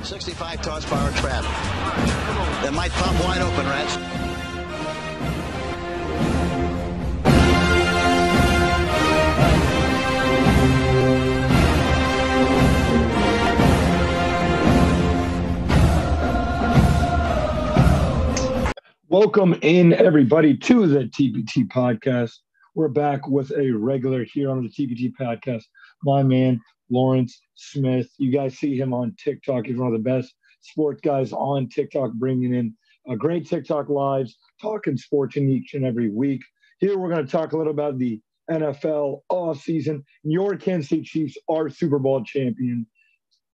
65 toss power trap. That might pop wide open, Rats. Welcome in, everybody, to the TPT podcast. We're back with a regular here on the TPT podcast. My man, Laurence Smith. You guys see him on TikTok. He's one of the best sports guys on TikTok, bringing in great TikTok lives, talking sports in each and every week. Here we're going to talk a little about the NFL offseason. Your Kansas City Chiefs are Super Bowl champion.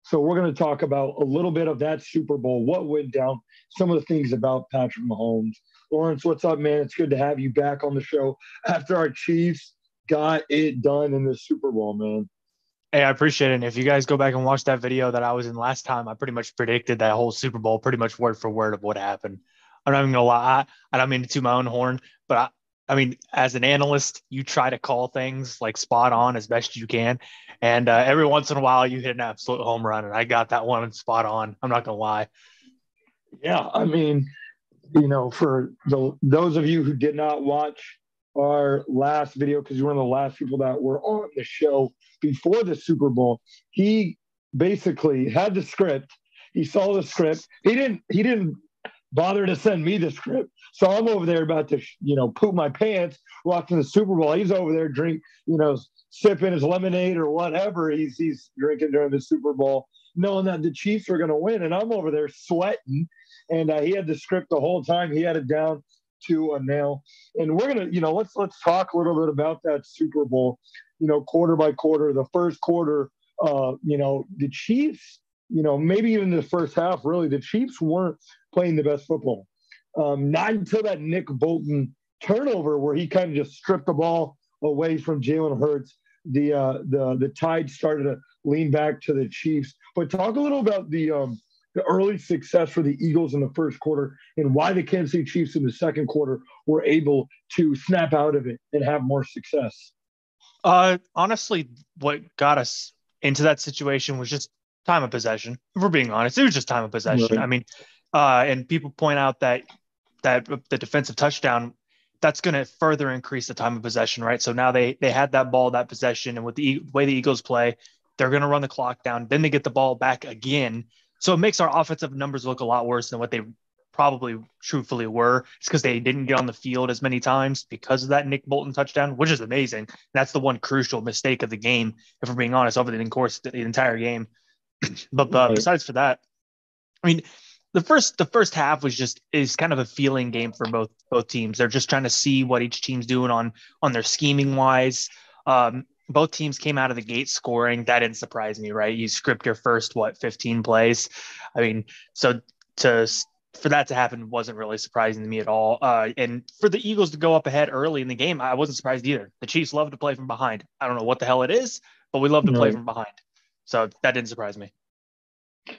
So we're going to talk about a little bit of that Super Bowl, what went down, some of the things about Patrick Mahomes. Laurence, what's up, man? It's good to have you back on the show after our Chiefs got it done in the Super Bowl, man. Hey, I appreciate it. And if you guys go back and watch that video that I was in last time, I pretty much predicted that whole Super Bowl pretty much word for word of what happened. I'm not even going to lie. I don't mean to toot my own horn, but I mean, as an analyst, you try to call things like spot on as best you can. And every once in a while, you hit an absolute home run. And I got that one spot on. I'm not going to lie. Yeah, I mean, you know, for those of you who did not watch our last video, because you were one of the last people that were on the show before the Super Bowl, he basically had the script. He saw the script. He didn't bother to send me the script. So I'm over there about to, poop my pants watching the Super Bowl. He's over there sipping his lemonade or whatever he's drinking during the Super Bowl, knowing that the Chiefs were going to win. And I'm over there sweating. And he had the script the whole time. He had it down to a nail. And we're going to, let's talk a little bit about that Super Bowl, quarter by quarter. The first quarter, the Chiefs, maybe even the first half, really, the Chiefs weren't playing the best football. Not until that Nick Bolton turnover where he kind of just stripped the ball away from Jalen Hurts, the tide started to lean back to the Chiefs. But talk a little about the early success for the Eagles in the first quarter and why the Kansas City Chiefs in the second quarter were able to snap out of it and have more success. Honestly, what got us into that situation was just time of possession. If we're being honest, it was just time of possession. Right. I mean, and people point out that the defensive touchdown, that's going to further increase the time of possession, right? So now they had that ball, that possession, and with the way the Eagles play, they're going to run the clock down. Then they get the ball back again. So it makes our offensive numbers look a lot worse than what they probably truthfully were. It's because they didn't get on the field as many times because of that Nick Bolton touchdown, which is amazing. That's the one crucial mistake of the game, if we're being honest, over the course of the entire game. But besides for that, I mean, the first half is kind of a feeling game for both teams. They're just trying to see what each team's doing on their scheming wise. Both teams came out of the gate scoring. That didn't surprise me, right? You script your first 15 plays. I mean, so for that to happen wasn't really surprising to me at all. And for the Eagles to go up ahead early in the game, I wasn't surprised either. The Chiefs love to play from behind. I don't know what the hell it is, but we love to play from behind. So that didn't surprise me.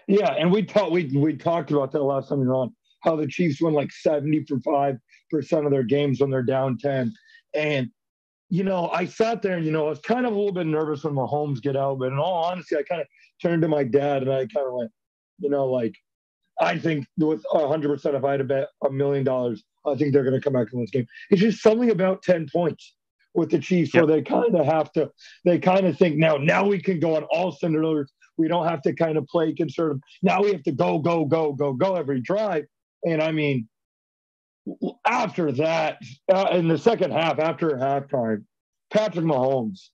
Yeah, and we talked about that last time you were on, how the Chiefs win like 75% of their games when they're down 10. And, I sat there and, I was kind of a little bit nervous when Mahomes get out. But in all honesty, I kind of turned to my dad and I kind of went, I think with 100%, if I had to bet $1 million, I think they're going to come back from this game. It's just something about 10 points with the Chiefs where they kind of think now we can go on all cylinders. We don't have to kind of play conservative. Now we have to go every drive. And I mean, after that, in the second half, after halftime, Patrick Mahomes,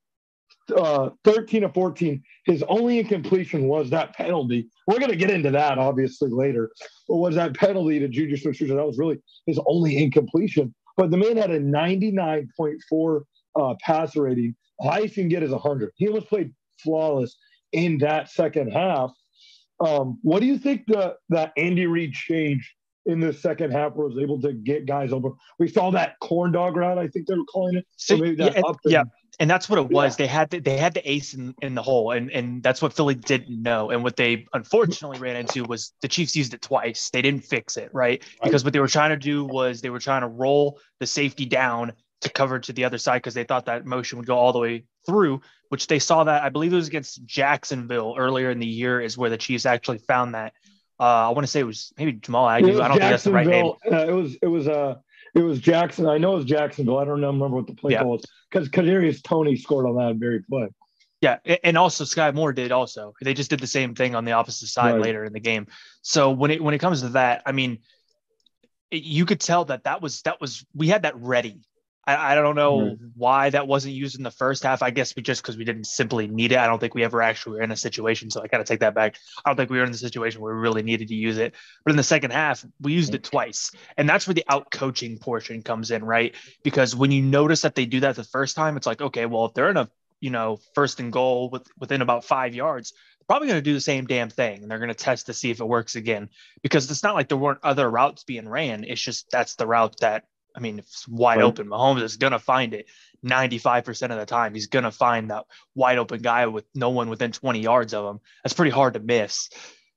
13 of 14, his only incompletion was that penalty. We're going to get into that, obviously, later. But was that penalty to Juju Smith-Schuster? That was really his only incompletion. But the man had a 99.4 passer rating. Highest you can get is 100. He almost played flawless in that second half. What do you think that Andy Reid change in the second half was able to get guys open? We saw that corn dog route, I think they were calling it. So maybe that and that's what it was. Yeah. They had the ace in the hole, and that's what Philly didn't know. And what they unfortunately ran into was the Chiefs used it twice. They didn't fix it, right? Because what they were trying to do was they were trying to roll the safety down to cover to the other side because they thought that motion would go all the way through, which they saw that, I believe it was against Jacksonville earlier in the year is where the Chiefs actually found that. I want to say it was maybe Jamal Agnew. I don't think that's the right name. It was Jackson. I know it was Jacksonville. I don't remember what the play call was because Kadarius Toney scored on that very play. Yeah, and also Sky Moore did also. They just did the same thing on the opposite side later in the game. So when it comes to that, I mean, you could tell that was we had that ready. I don't know why that wasn't used in the first half. I guess because we didn't simply need it. I don't think we ever actually were in a situation. So I got to take that back. I don't think we were in the situation where we really needed to use it. But in the second half, we used it twice. And that's where the out coaching portion comes in, right? Because when you notice that they do that the first time, it's like, okay, well, if they're in a first and goal within about 5 yards, they're probably going to do the same damn thing. And they're going to test to see if it works again, because it's not like there weren't other routes being ran. It's just, that's the route that, I mean, if it's wide open, Mahomes is going to find it 95% of the time. He's going to find that wide open guy with no one within 20 yards of him. That's pretty hard to miss.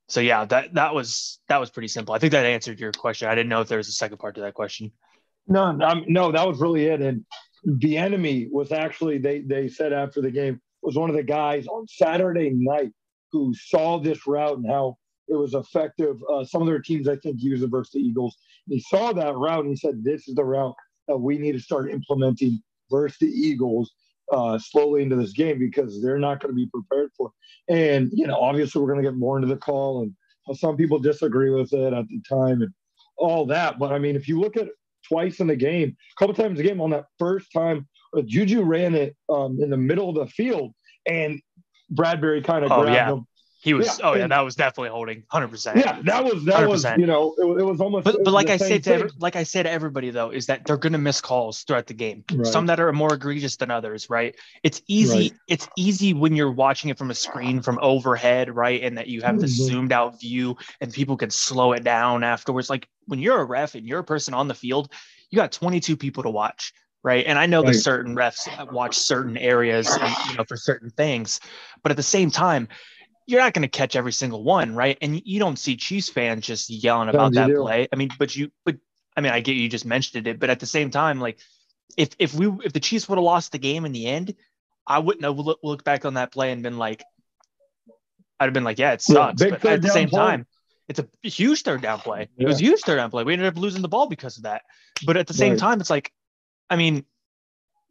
So yeah, that was pretty simple. I think that answered your question. I didn't know if there was a second part to that question. No, that was really it. And the enemy was actually, they said after the game, was one of the guys on Saturday night who saw this route and how it was effective. Some of their teams, I think, used it versus the Eagles. And he saw that route and he said, this is the route that we need to start implementing versus the Eagles slowly into this game, because they're not going to be prepared for it. And, obviously we're going to get more into the call, and some people disagree with it at the time and all that. But, I mean, if you look at twice in the game, a couple times in the game, on that first time, Juju ran it in the middle of the field, and Bradbury kind of grabbed him. He was, that was definitely holding 100%. Yeah, that was, 100%. It was almost. But like I said to everybody though, is that they're going to miss calls throughout the game. Right. Some that are more egregious than others, right? It's easy. Right. It's easy when you're watching it from a screen from overhead, right? And that you have this zoomed out view, and people can slow it down afterwards. Like when you're a ref and you're a person on the field, you got 22 people to watch. Right. And I know that certain refs watch certain areas, for certain things, but at the same time, you're not going to catch every single one, right? And you don't see Chiefs fans just yelling about that play. I mean, but I get you just mentioned it, but at the same time, like if the Chiefs would have lost the game in the end, I wouldn't have looked back on that play and been like, I'd have been like, yeah, it sucks. But at the same time, it's a huge third down play. Yeah. It was a huge third down play. We ended up losing the ball because of that. But at the same time, it's like, I mean,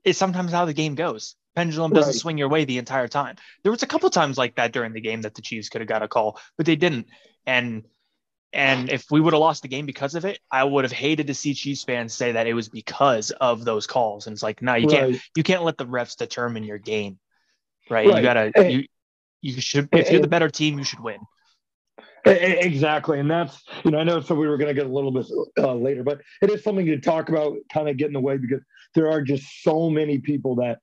it's sometimes how the game goes. Pendulum doesn't swing your way the entire time. There was a couple times like that during the game that the Chiefs could have got a call, but they didn't. And if we would have lost the game because of it, I would have hated to see Chiefs fans say that it was because of those calls. And it's like, no, you can't let the refs determine your game, right? You gotta, you should, if you're the better team, you should win. Exactly. And that's, I know, so we were going to get a little bit later, but it is something to talk about, kind of get in the way, because there are just so many people that,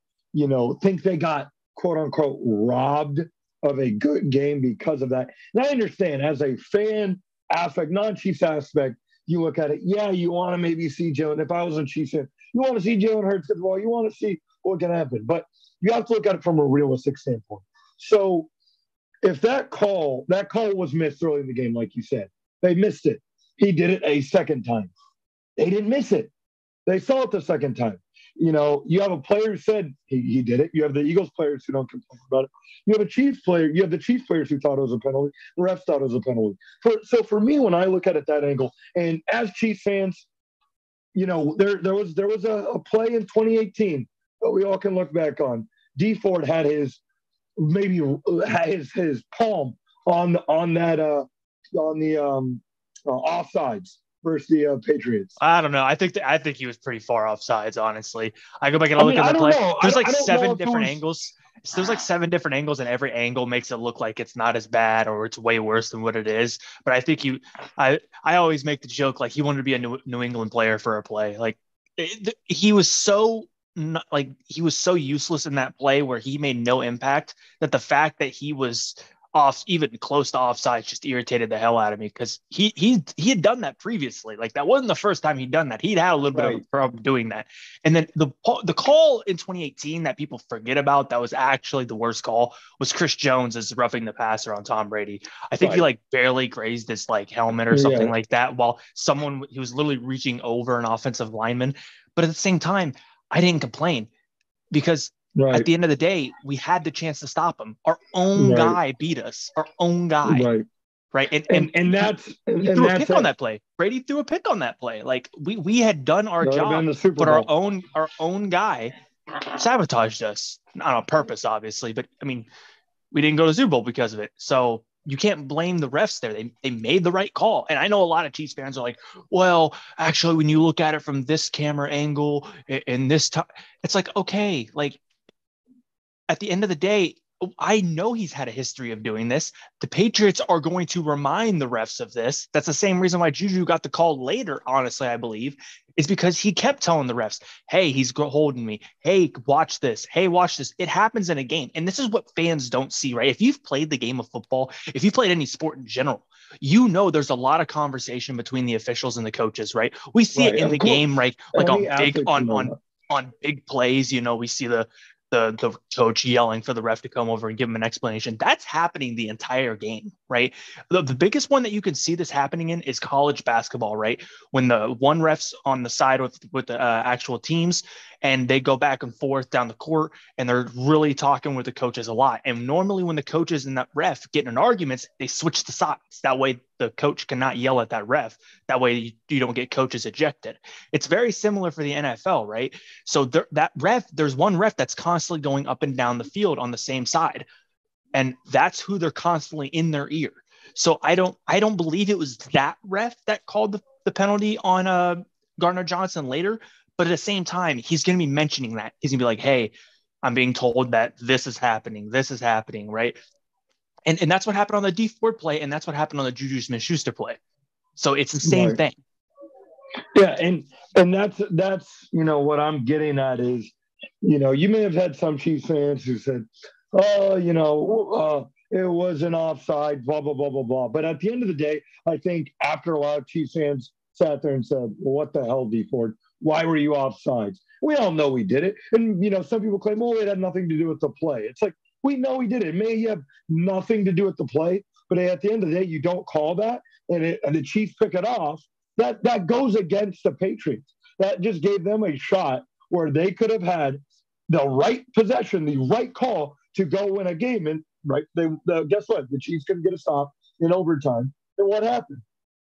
think they got quote unquote robbed of a good game because of that. And I understand, as a fan aspect, non-Chiefs aspect, you look at it, you want to maybe see Jalen. If I was a Chiefs fan, you want to see Jalen Hurts get the ball. You want to see what can happen. But you have to look at it from a realistic standpoint. So if that call was missed early in the game, like you said, they missed it. He did it a second time. They didn't miss it. They saw it the second time. You have a player who said he did it. You have the Eagles players who don't complain about it. You have the Chiefs players who thought it was a penalty. The refs thought it was a penalty. So for me, when I look at it that angle, and as Chiefs fans, there was a play in 2018 that we all can look back on. D Ford had his palm on the offsides versus the Patriots. I don't know. I think he was pretty far offsides, honestly. I go back and look at the play. There's like seven different angles. So there's like 7 different angles, and every angle makes it look like it's not as bad or it's way worse than what it is. But I think I always make the joke, like, he wanted to be a New England player for a play. Like he was so useless in that play where he made no impact, that the fact that he was off, even close to offside, just irritated the hell out of me, because he had done that previously. Like, that wasn't the first time he'd done that. He'd had a little bit of a problem doing that. And then the call in 2018 that people forget about, that was actually the worst call, was Chris Jones as roughing the passer on Tom Brady. I think he like barely grazed his like helmet or something like that, while he was literally reaching over an offensive lineman. But at the same time, I didn't complain, because At Right. the end of the day, we had the chance to stop him. Our own Right. guy beat us. Our own guy. Right. Right. And And that's he and threw a that's pick on it. that play. Brady threw a pick on that play. Like we had done our That would have been job, the Super but Bowl. our own guy sabotaged us. Not on purpose, obviously, but I mean, we didn't go to the Super Bowl because of it. So you can't blame the refs there. They made the right call. And I know a lot of Chiefs fans are like, well, actually, when you look at it from this camera angle and this time, it's like, okay, like at the end of the day, I know he's had a history of doing this. The Patriots are going to remind the refs of this. That's the same reason why Juju got the call later, honestly, I believe, is because he kept telling the refs, hey, he's holding me. Hey, watch this. Hey, watch this. It happens in a game. And this is what fans don't see, right? If you've played the game of football, if you've played any sport in general, you know there's a lot of conversation between the officials and the coaches, right? We see it Right. in Of the game, course. right? Like Any on big athlete can know that. on big plays, you know, we see the coach yelling for the ref to come over and give him an explanation. That's happening the entire game, right? The biggest one that you can see this happening in is college basketball, right? When the one ref's on the side with the actual teams and they go back and forth down the court and they're really talking with the coaches a lot. And normally when the coaches and that ref get in arguments, they switch the sides. That way the coach cannot yell at that ref. That way you don't get coaches ejected. It's very similar for the NFL, right? So there's one ref that's constantly going up and down the field on the same side. And that's who they're constantly in their ear. So I don't believe it was that ref that called the penalty on Gardner Johnson later. But at the same time, he's going to be mentioning that. He's going to be like, hey, I'm being told that this is happening. This is happening, right? And that's what happened on the D Ford play. And that's what happened on the Juju Smith-Schuster play. So it's the same Right. thing. Yeah, and that's what I'm getting at is, you may have had some Chiefs fans who said, oh, it was an offside, blah blah blah blah blah. But at the end of the day, I think after a lot of Chiefs fans sat there and said, well, what the hell, D Ford? Why were you offsides? We all know we did it, and some people claim, oh, it had nothing to do with the play. It's like we know we did it. It may have nothing to do with the play, but at the end of the day, you don't call that, and the Chiefs pick it off. That goes against the Patriots. That just gave them a shot where they could have had the right possession, the right call to go win a game. And guess what? The Chiefs couldn't get a stop in overtime. And what happened?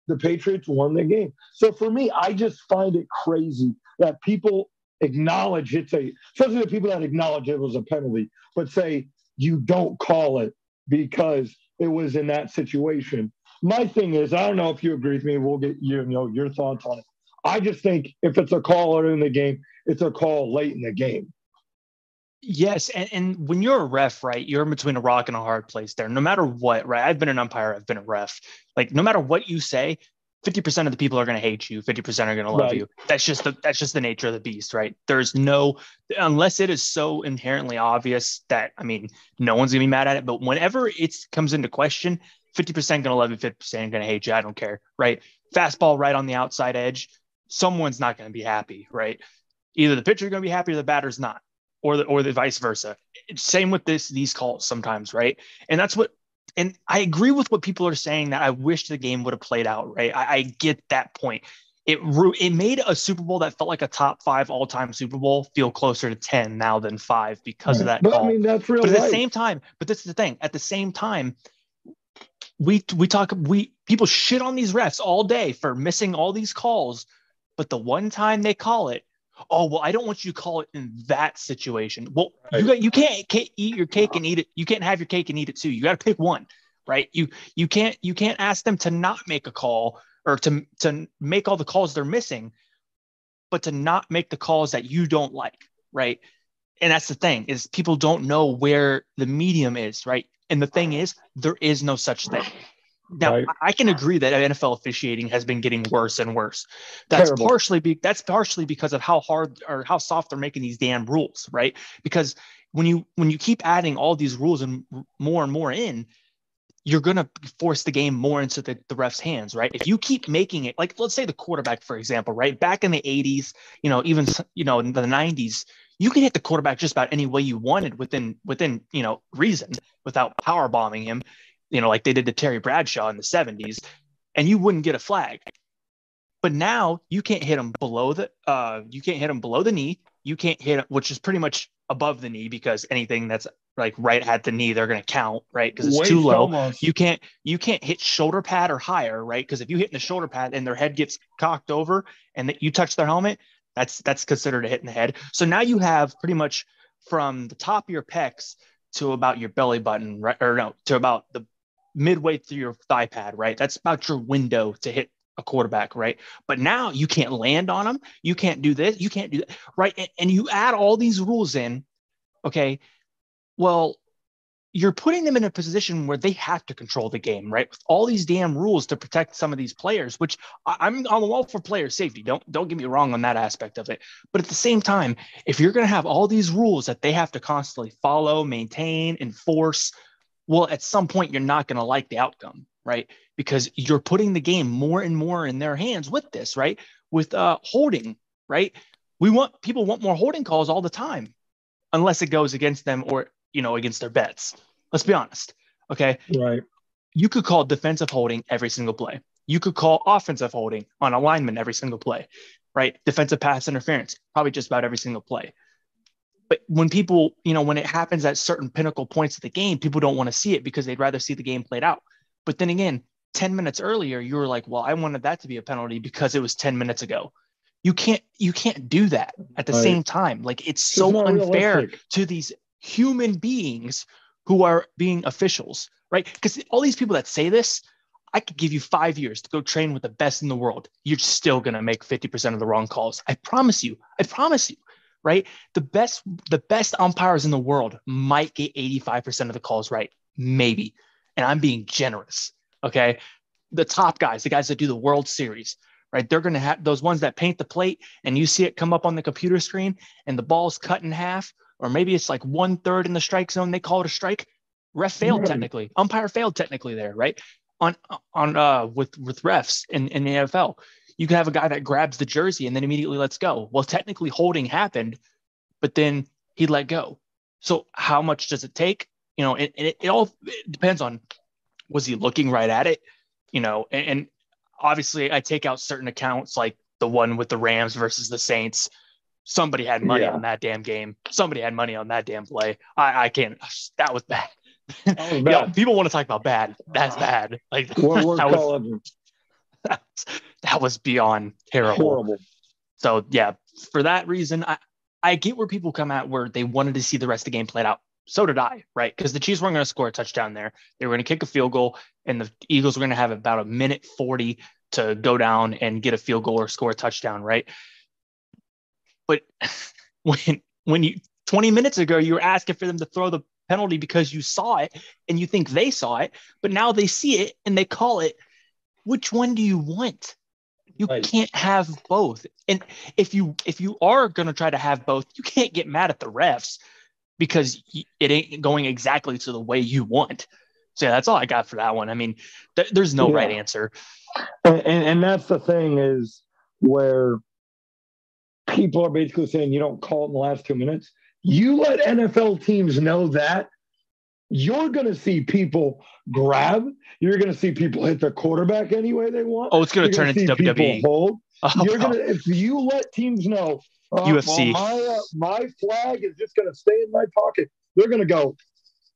The Patriots won the game. So for me, I just find it crazy that people acknowledge especially the people that acknowledge it was a penalty, but say you don't call it because it was in that situation. My thing is, I don't know if you agree with me. We'll get your thoughts on it. I just think if it's a call early in the game, it's a call late in the game. Yes, and when you're a ref, right, you're in between a rock and a hard place there. No matter what, right? I've been an umpire, I've been a ref. Like no matter what you say, 50% of the people are going to hate you, 50% are going to love you. That's just the nature of the beast, right? There's unless it is so inherently obvious that no one's going to be mad at it. But whenever it comes into question, 50% going to love you, 50% going to hate you. I don't care, right? Fastball right on the outside edge, someone's not going to be happy, right? Either the pitcher's going to be happy or the batter's not. Or the vice versa. Same with these calls sometimes, right? And I agree with what people are saying that I wish the game would have played out, right? I get that point. It made a Super Bowl that felt like a top 5 all-time Super Bowl feel closer to 10 now than 5 because of that call. That's real. But at the same time, this is the thing. At the same time, people shit on these refs all day for missing all these calls, but the one time they call it, oh, well, I don't want you to call it in that situation. Well, you can't eat your cake and eat it. You can't have your cake and eat it too. You got to pick one, right? You can't ask them to not make a call or to make all the calls they're missing, but to not make the calls that you don't like, right? And that's the thing is people don't know where the medium is, right? And the thing is, there is no such thing. Now, I can agree that NFL officiating has been getting worse and worse. That's partially because of how hard or how soft they're making these damn rules, right? Because when you keep adding all these rules and more in, you're going to force the game more into the ref's hands, right? If you keep making it, like let's say the quarterback, for example, right? Back in the 80s, even in the 90s, you could hit the quarterback just about any way you wanted within reason without power bombing him. Like they did to Terry Bradshaw in the 70s, and you wouldn't get a flag. But now you can't hit him below the knee. You can't hit him, which is pretty much above the knee, because anything that's like right at the knee, they're going to count, right? Because it's too Waist low. almost. You can't hit shoulder pad or higher, right? Because if you hit in the shoulder pad and their head gets cocked over and that you touch their helmet, that's considered a hit in the head. So now you have pretty much from the top of your pecs to about your belly button, right? Or no, to about the midway through your thigh pad, right? That's about your window to hit a quarterback, right? But now you can't land on them. You can't do this. You can't do that, right? And you add all these rules in, okay? Well, you're putting them in a position where they have to control the game, right? With all these damn rules to protect some of these players, which I'm all for player safety. Don't get me wrong on that aspect of it. But at the same time, if you're going to have all these rules that they have to constantly follow, maintain, enforce, well, at some point you're not going to like the outcome, right? Because you're putting the game more and more in their hands with this, right? With holding, right? People want more holding calls all the time, unless it goes against them or against their bets. Let's be honest. Okay. Right. You could call defensive holding every single play. You could call offensive holding on a lineman every single play, right? Defensive pass interference, probably just about every single play. But when people, when it happens at certain pinnacle points of the game, people don't want to see it because they'd rather see the game played out. But then again, 10 minutes earlier, you were like, well, I wanted that to be a penalty because it was 10 minutes ago. You can't do that at the same time. Like, it's so unfair realistic to these human beings who are being officials, right? Because all these people that say this, I could give you 5 years to go train with the best in the world. You're still going to make 50% of the wrong calls. I promise you, right? The best umpires in the world might get 85% of the calls right, maybe. And I'm being generous, okay? The top guys, the guys that do the World Series, right? They're going to have those ones that paint the plate and you see it come up on the computer screen and the ball's cut in half, or maybe it's like 1/3 in the strike zone. They call it a strike. Ref failed technically. Umpire failed technically there, right? With refs in the NFL, you can have a guy that grabs the jersey and then immediately lets go. Well, technically holding happened, but then he let go. So how much does it take? It all depends on, was he looking right at it? And obviously I take out certain accounts like the one with the Rams versus the Saints. Somebody had money on that damn game. Somebody had money on that damn play. I can't. That was bad. People want to talk about bad. That's bad. Like that was beyond terrible. Horrible. So yeah, for that reason, I get where people come at where they wanted to see the rest of the game played out. So did I, right? Because the Chiefs weren't going to score a touchdown there. They were going to kick a field goal, and the Eagles were going to have about 1:40 to go down and get a field goal or score a touchdown, right? But when you 20 minutes ago, you were asking for them to throw the penalty because you saw it and you think they saw it, but now they see it and they call it. Which one do you want? You can't have both. And if you are going to try to have both, you can't get mad at the refs because it ain't going exactly to the way you want. So yeah, that's all I got for that one. I mean, there's no right answer. And that's the thing, is where people are basically saying you don't call it in the last 2 minutes. You let NFL teams know that, you're going to see people grab. You're going to see people hit the quarterback any way they want. Oh, it's going to turn into WWE. Hold. If you let teams know, UFC. Well, my flag is just going to stay in my pocket, they're going to go,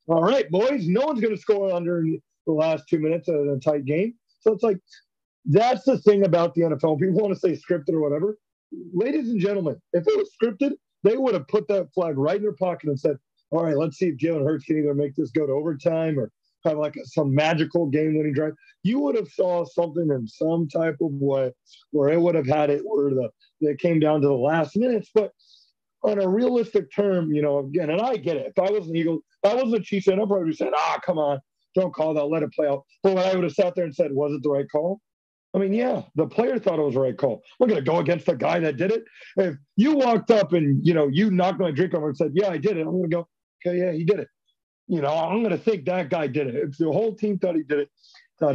all right, boys, no one's going to score under the last 2 minutes of a tight game. So it's like, that's the thing about the NFL. People want to say scripted or whatever. Ladies and gentlemen, if it was scripted, they would have put that flag right in their pocket and said, all right, let's see if Jalen Hurts can either make this go to overtime or have like some magical game-winning drive. You would have saw something in some type of way where it would have had it where it came down to the last minutes. But on a realistic term, again, and I get it. If I was an Eagle, if I was a Chiefs fan, I'd probably said, come on, don't call that, let it play out. But when I would have sat there and said, was it the right call? I mean, yeah, the player thought it was the right call. We're going to go against the guy that did it. If you walked up and, you knocked my drink over and said, yeah, I did it, I'm going to go, okay, yeah, he did it. I'm going to think that guy did it. If the whole team thought he did it. So,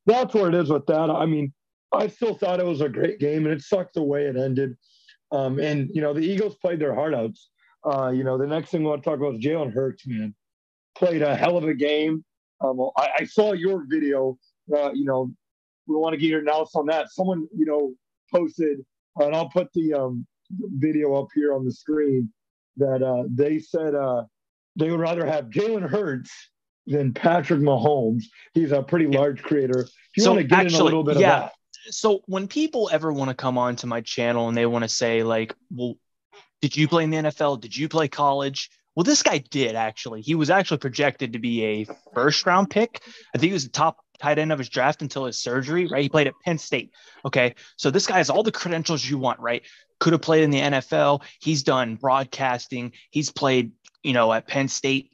that's where it is with that. I mean, I still thought it was a great game, and it sucked the way it ended. The Eagles played their heart outs. The next thing we want to talk about is Jalen Hurts, man. Played a hell of a game. I saw your video. We want to get your analysis on that. Someone, posted, and I'll put the video up here on the screen. that they said they would rather have Jalen Hurts than Patrick Mahomes. He's a pretty large creator. If you want to get in a little bit of that. So when people ever want to come on to my channel and they want to say like, well, did you play in the NFL? Did you play college? Well, this guy did actually. He was actually projected to be a first round pick. I think he was the top tight end of his draft until his surgery, right? He played at Penn State. Okay. So this guy has all the credentials you want, right? Could have played in the NFL. He's done broadcasting. He's played, at Penn State.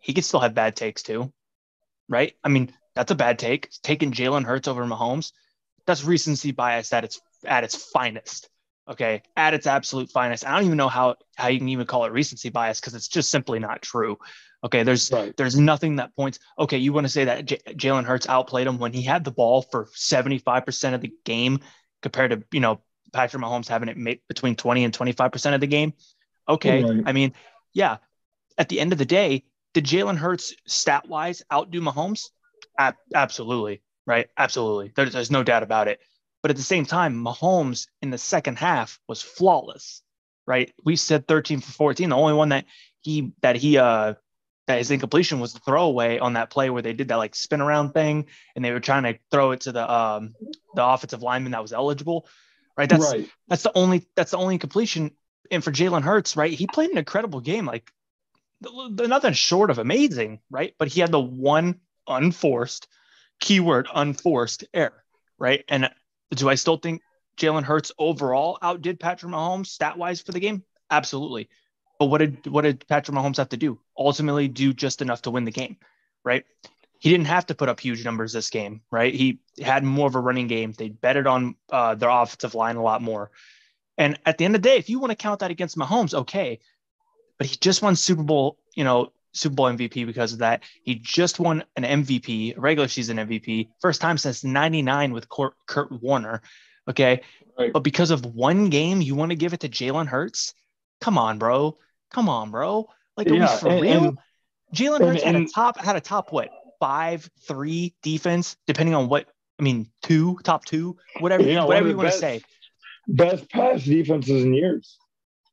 He could still have bad takes too, right? I mean, that's a bad take. It's taking Jalen Hurts over Mahomes. That's recency bias at its finest. Okay, at its absolute finest. I don't even know how you can even call it recency bias because it's just simply not true. Okay, there's nothing that points. Okay, you want to say that Jalen Hurts outplayed him when he had the ball for 75% of the game compared to Patrick Mahomes having it between 20 and 25% of the game. Okay, right. I mean, yeah. At the end of the day, did Jalen Hurts stat wise outdo Mahomes? Absolutely, right? Absolutely. There's no doubt about it. But at the same time, Mahomes in the second half was flawless, right? We said 13 for 14. The only one that his incompletion was the throwaway on that play where they did that like spin around thing and they were trying to throw it to the offensive lineman that was eligible, right? That's the only completion. And for Jalen Hurts, right, he played an incredible game, like nothing short of amazing, right? But he had the one unforced error, right? And do I still think Jalen Hurts overall outdid Patrick Mahomes stat-wise for the game? Absolutely. But what did Patrick Mahomes have to do? Ultimately do just enough to win the game, right? He didn't have to put up huge numbers this game, right? He had more of a running game. They betted on their offensive line a lot more. And at the end of the day, if you want to count that against Mahomes, okay. But he just won Super Bowl MVP because of that. He just won an MVP, a regular season MVP, first time since '99 with Kurt Warner. Okay. Right. But because of one game, you want to give it to Jalen Hurts? Come on, bro. Like, are we for real? Jalen Hurts had a top what? 5-3 defense, depending on what, I mean, top two, whatever you want to say. Best pass defenses in years.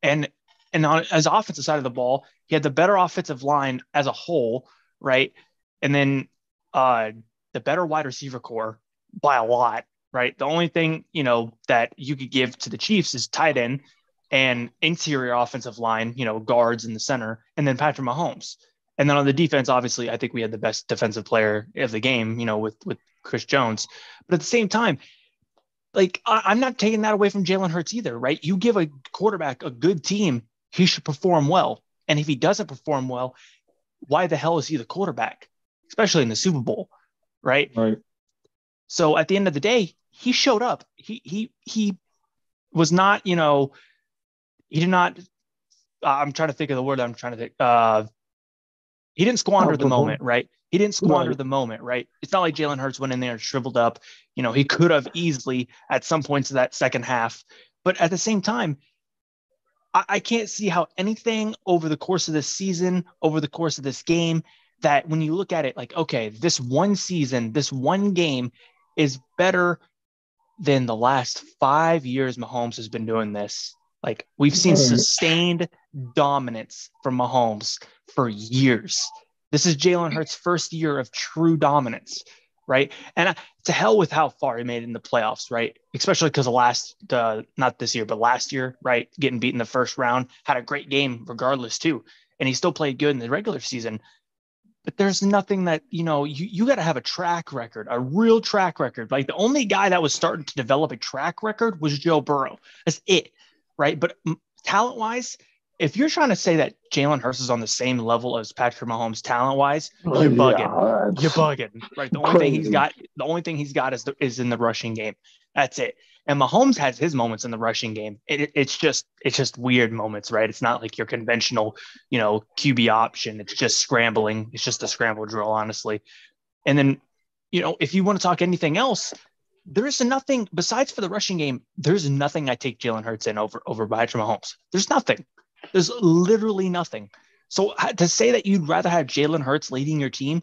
And on his offensive side of the ball, he had the better offensive line as a whole, right? And then the better wide receiver core by a lot, right? The only thing, that you could give to the Chiefs is tight end and interior offensive line, guards in the center, and then Patrick Mahomes. And then on the defense, obviously, I think we had the best defensive player of the game, with Chris Jones. But at the same time, like, I'm not taking that away from Jalen Hurts either, right? You give a quarterback a good team, he should perform well. And if he doesn't perform well, why the hell is he the quarterback, especially in the Super Bowl, right? Right. So at the end of the day, he showed up. He was not, he did not. I'm trying to think of the word I'm trying to think. He didn't squander the moment, right? He didn't squander the moment, right? It's not like Jalen Hurts went in there and shriveled up. He could have easily at some points of that second half, but at the same time, I can't see how anything over the course of this season, over the course of this game, that when you look at it like, okay, this one season, this one game is better than the last 5 years Mahomes has been doing this. Like, we've seen sustained dominance from Mahomes for years. This is Jalen Hurts' first year of true dominance, right? And to hell with how far he made it in the playoffs, right? Especially because of not this year, but last year, right? Getting beat in the first round, had a great game regardless too. And he still played good in the regular season. But there's nothing that, you got to have a track record, a real track record. Like, the only guy that was starting to develop a track record was Joe Burrow. That's it, right? But talent-wise, if you're trying to say that Jalen Hurts is on the same level as Patrick Mahomes talent-wise, you're bugging. Yeah, you're bugging, right? The only thing he's got is in the rushing game. That's it. And Mahomes has his moments in the rushing game. It's just weird moments, right? It's not like your conventional, QB option. It's just scrambling. It's just a scramble drill, honestly. And then, if you want to talk anything else, there is nothing besides for the rushing game. There's nothing I take Jalen Hurts in over Patrick Mahomes. There's nothing. There's literally nothing. So to say that you'd rather have Jalen Hurts leading your team,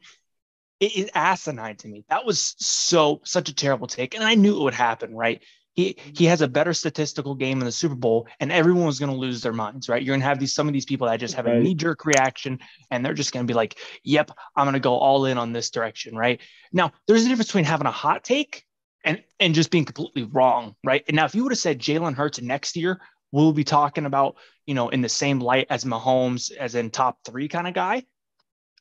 it is asinine to me. That was such a terrible take. And I knew it would happen, right? He has a better statistical game in the Super Bowl, and everyone's going to lose their minds, right? You're going to have some of these people that just have a knee-jerk reaction, and they're just going to be like, yep, I'm going to go all in on this direction, right? Now, there's a difference between having a hot take and just being completely wrong, right? And now, if you would have said Jalen Hurts next year, we'll be talking about, in the same light as Mahomes, as in top 3 kind of guy.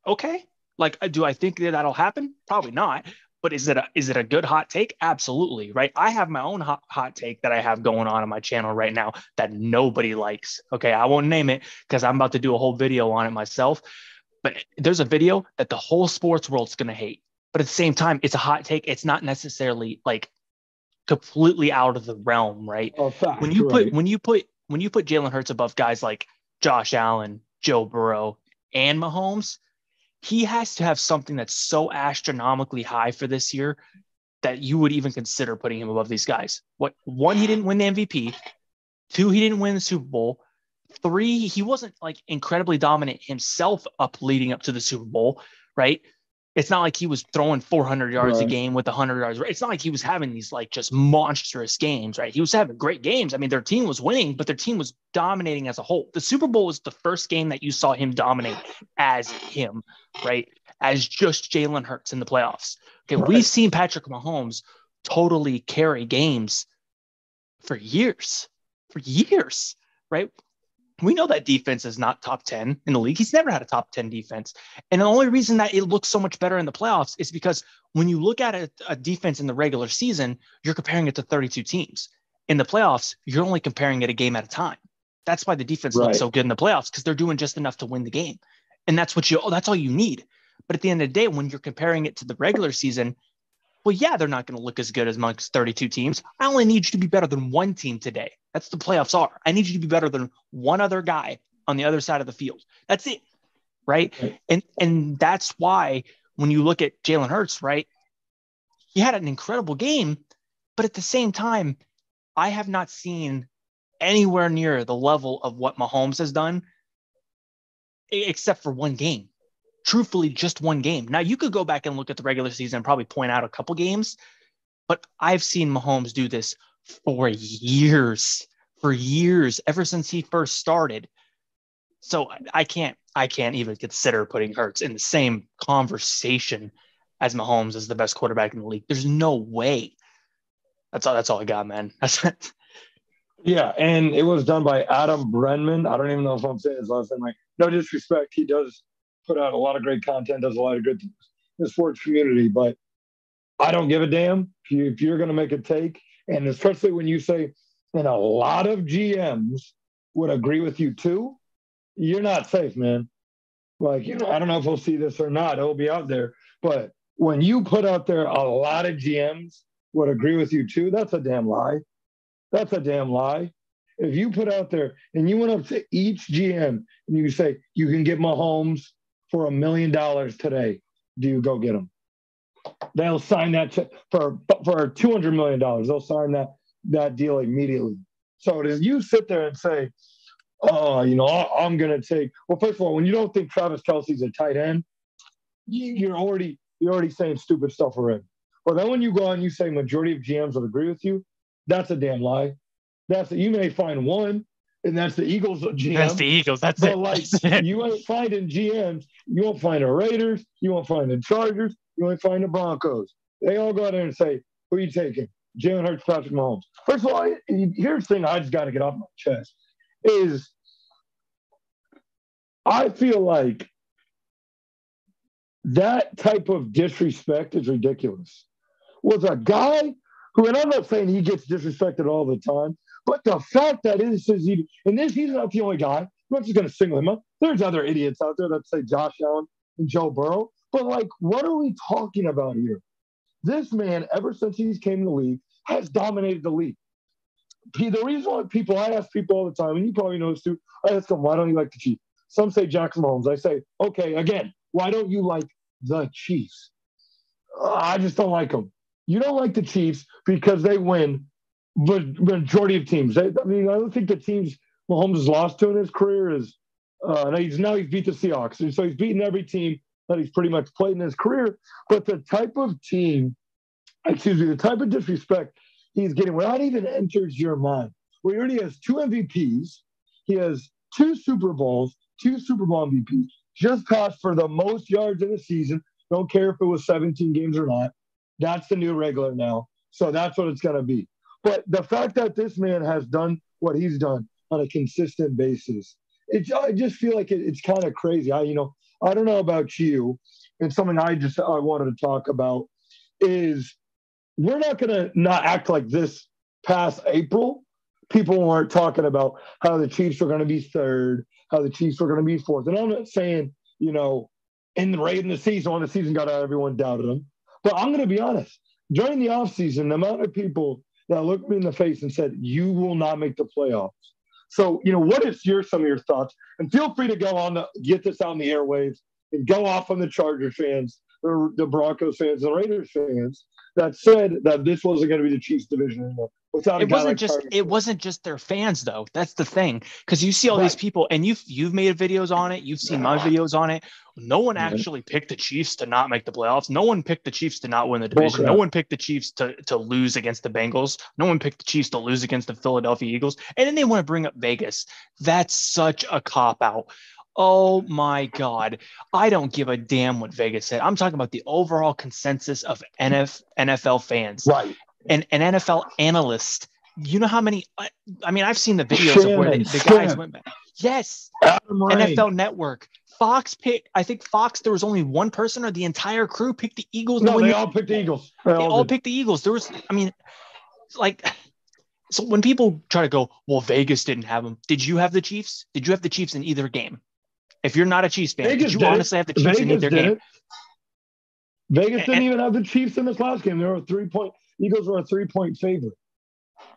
Okay. Like, do I think that that'll happen? Probably not. But is it a good hot take? Absolutely, right? I have my own hot take that I have going on my channel right now that nobody likes. Okay, I won't name it because I'm about to do a whole video on it myself. But there's a video that the whole sports world's going to hate. But at the same time, it's a hot take. It's not necessarily like completely out of the realm, right? Fact, when you put Jalen Hurts above guys like Josh Allen, Joe Burrow, and Mahomes, he has to have something that's so astronomically high for this year that you would even consider putting him above these guys. One, he didn't win the MVP. 2, he didn't win the Super Bowl. 3, he wasn't like incredibly dominant himself leading up to the Super Bowl, right? It's not like he was throwing 400 yards a game with 100 yards. It's not like he was having these like just monstrous games, right? He was having great games. I mean, their team was winning, but their team was dominating as a whole. The Super Bowl was the first game that you saw him dominate as him, right? As just Jalen Hurts in the playoffs. Okay, we've seen Patrick Mahomes totally carry games for years, right? We know that defense is not top 10 in the league. He's never had a top 10 defense. And the only reason that it looks so much better in the playoffs is because when you look at a defense in the regular season, you're comparing it to 32 teams. In the playoffs, you're only comparing it a game at a time. That's why the defense looks so good in the playoffs, because they're doing just enough to win the game. And that's all you need. But at the end of the day, when you're comparing it to the regular season, well, yeah, they're not going to look as good as amongst 32 teams. I only need you to be better than one team today. That's the playoffs are. I need you to be better than one other guy on the other side of the field. That's it, right? And that's why when you look at Jalen Hurts, right, he had an incredible game, but at the same time, I have not seen anywhere near the level of what Mahomes has done, except for one game. Truthfully, just one game. Now, you could go back and look at the regular season and probably point out a couple games, but I've seen Mahomes do this for years, ever since he first started. So I can't even consider putting Hurts in the same conversation as Mahomes as the best quarterback in the league. There's no way. That's all I got, man. Yeah, and it was done by Adam Brenman. I don't even know if I'm saying his last name right. No disrespect. He does put out a lot of great content, does a lot of good things in the sports community, but I don't give a damn if you're going to make a take. And especially when you say, and a lot of GMs would agree with you too, you're not safe, man. Like, I don't know if we'll see this or not. It'll be out there. But when you put out there a lot of GMs would agree with you too, that's a damn lie. That's a damn lie. If you put out there and you went up to each GM and you say, you can get Mahomes for $1 million today, do you go get him? They'll sign that for $200 million. They'll sign that deal immediately. So as you sit there and say, oh, I'm going to take – well, first of all, when you don't think Travis Kelce's a tight end, you're already saying stupid stuff already. But then when you go out and you say majority of GMs will agree with you, that's a damn lie. You may find one, and that's the Eagles GM. That's the Eagles. That's it. You ain't finding GMs. You won't find the Raiders. You won't find the Chargers. You won't find the Broncos. They all go out there and say, who are you taking? Jalen Hurts, Patrick Mahomes. First of all, here's the thing I just got to get off my chest is I feel like that type of disrespect is ridiculous. Was a guy who, and I'm not saying he gets disrespected all the time, but the fact that he's not the only guy. I'm not just going to single him up. There's other idiots out there that say Josh Allen and Joe Burrow. But, what are we talking about here? This man, ever since he came in the league, has dominated the league. The reason why I ask people all the time, and you probably know this too, I ask them, why don't you like the Chiefs? Some say Jackson Mahomes. I say, okay, again, why don't you like the Chiefs? I just don't like them. You don't like the Chiefs because they win the majority of teams. I don't think the teams Mahomes has lost to in his career is now he's beat the Seahawks. And so he's beaten every team that he's pretty much played in his career. But the type of disrespect he's getting without even enters your mind. Where he already has 2 MVPs. He has 2 Super Bowls, 2 Super Bowl MVPs. Just passed for the most yards in a season. Don't care if it was 17 games or not. That's the new regular now. So that's what it's going to be. But the fact that this man has done what he's done on a consistent basis, I just feel like it's kind of crazy. I don't know about you, and something I wanted to talk about is we're not going to not act like this past April. People weren't talking about how the Chiefs were going to be third, how the Chiefs were going to be fourth. And I'm not saying, in the season, when the season got out, everyone doubted them. But I'm going to be honest. During the offseason, the amount of people that looked me in the face and said, you will not make the playoffs. So, what is some of your thoughts? And feel free to go on get this out in the airwaves and go off on the Chargers fans, the Broncos fans, the Raiders fans that said that this wasn't going to be the Chiefs division anymore. It wasn't just their fans though. That's the thing. Because you see all these people and you've made videos on it. You've seen my videos on it. No one actually picked the Chiefs to not make the playoffs. No one picked the Chiefs to not win the division. No one picked the Chiefs to lose against the Bengals. No one picked the Chiefs to lose against the Philadelphia Eagles. And then they want to bring up Vegas. That's such a cop-out. Oh my God. I don't give a damn what Vegas said. I'm talking about the overall consensus of NFL fans. Right. And an NFL analyst. You know how many? I've seen the videos of where the guys went back. Yes. NFL Network. Fox picked. I think Fox. There was only one person, or the entire crew picked the Eagles. No, they all picked the Eagles. They all picked the Eagles. There was. So when people try to go, well, Vegas didn't have them. Did you have the Chiefs? Did you have the Chiefs in either game? If you're not a Chiefs fan, did you honestly have the Chiefs in either game? Vegas didn't even have the Chiefs in this last game. They were a 3-point. Eagles were a 3-point favorite.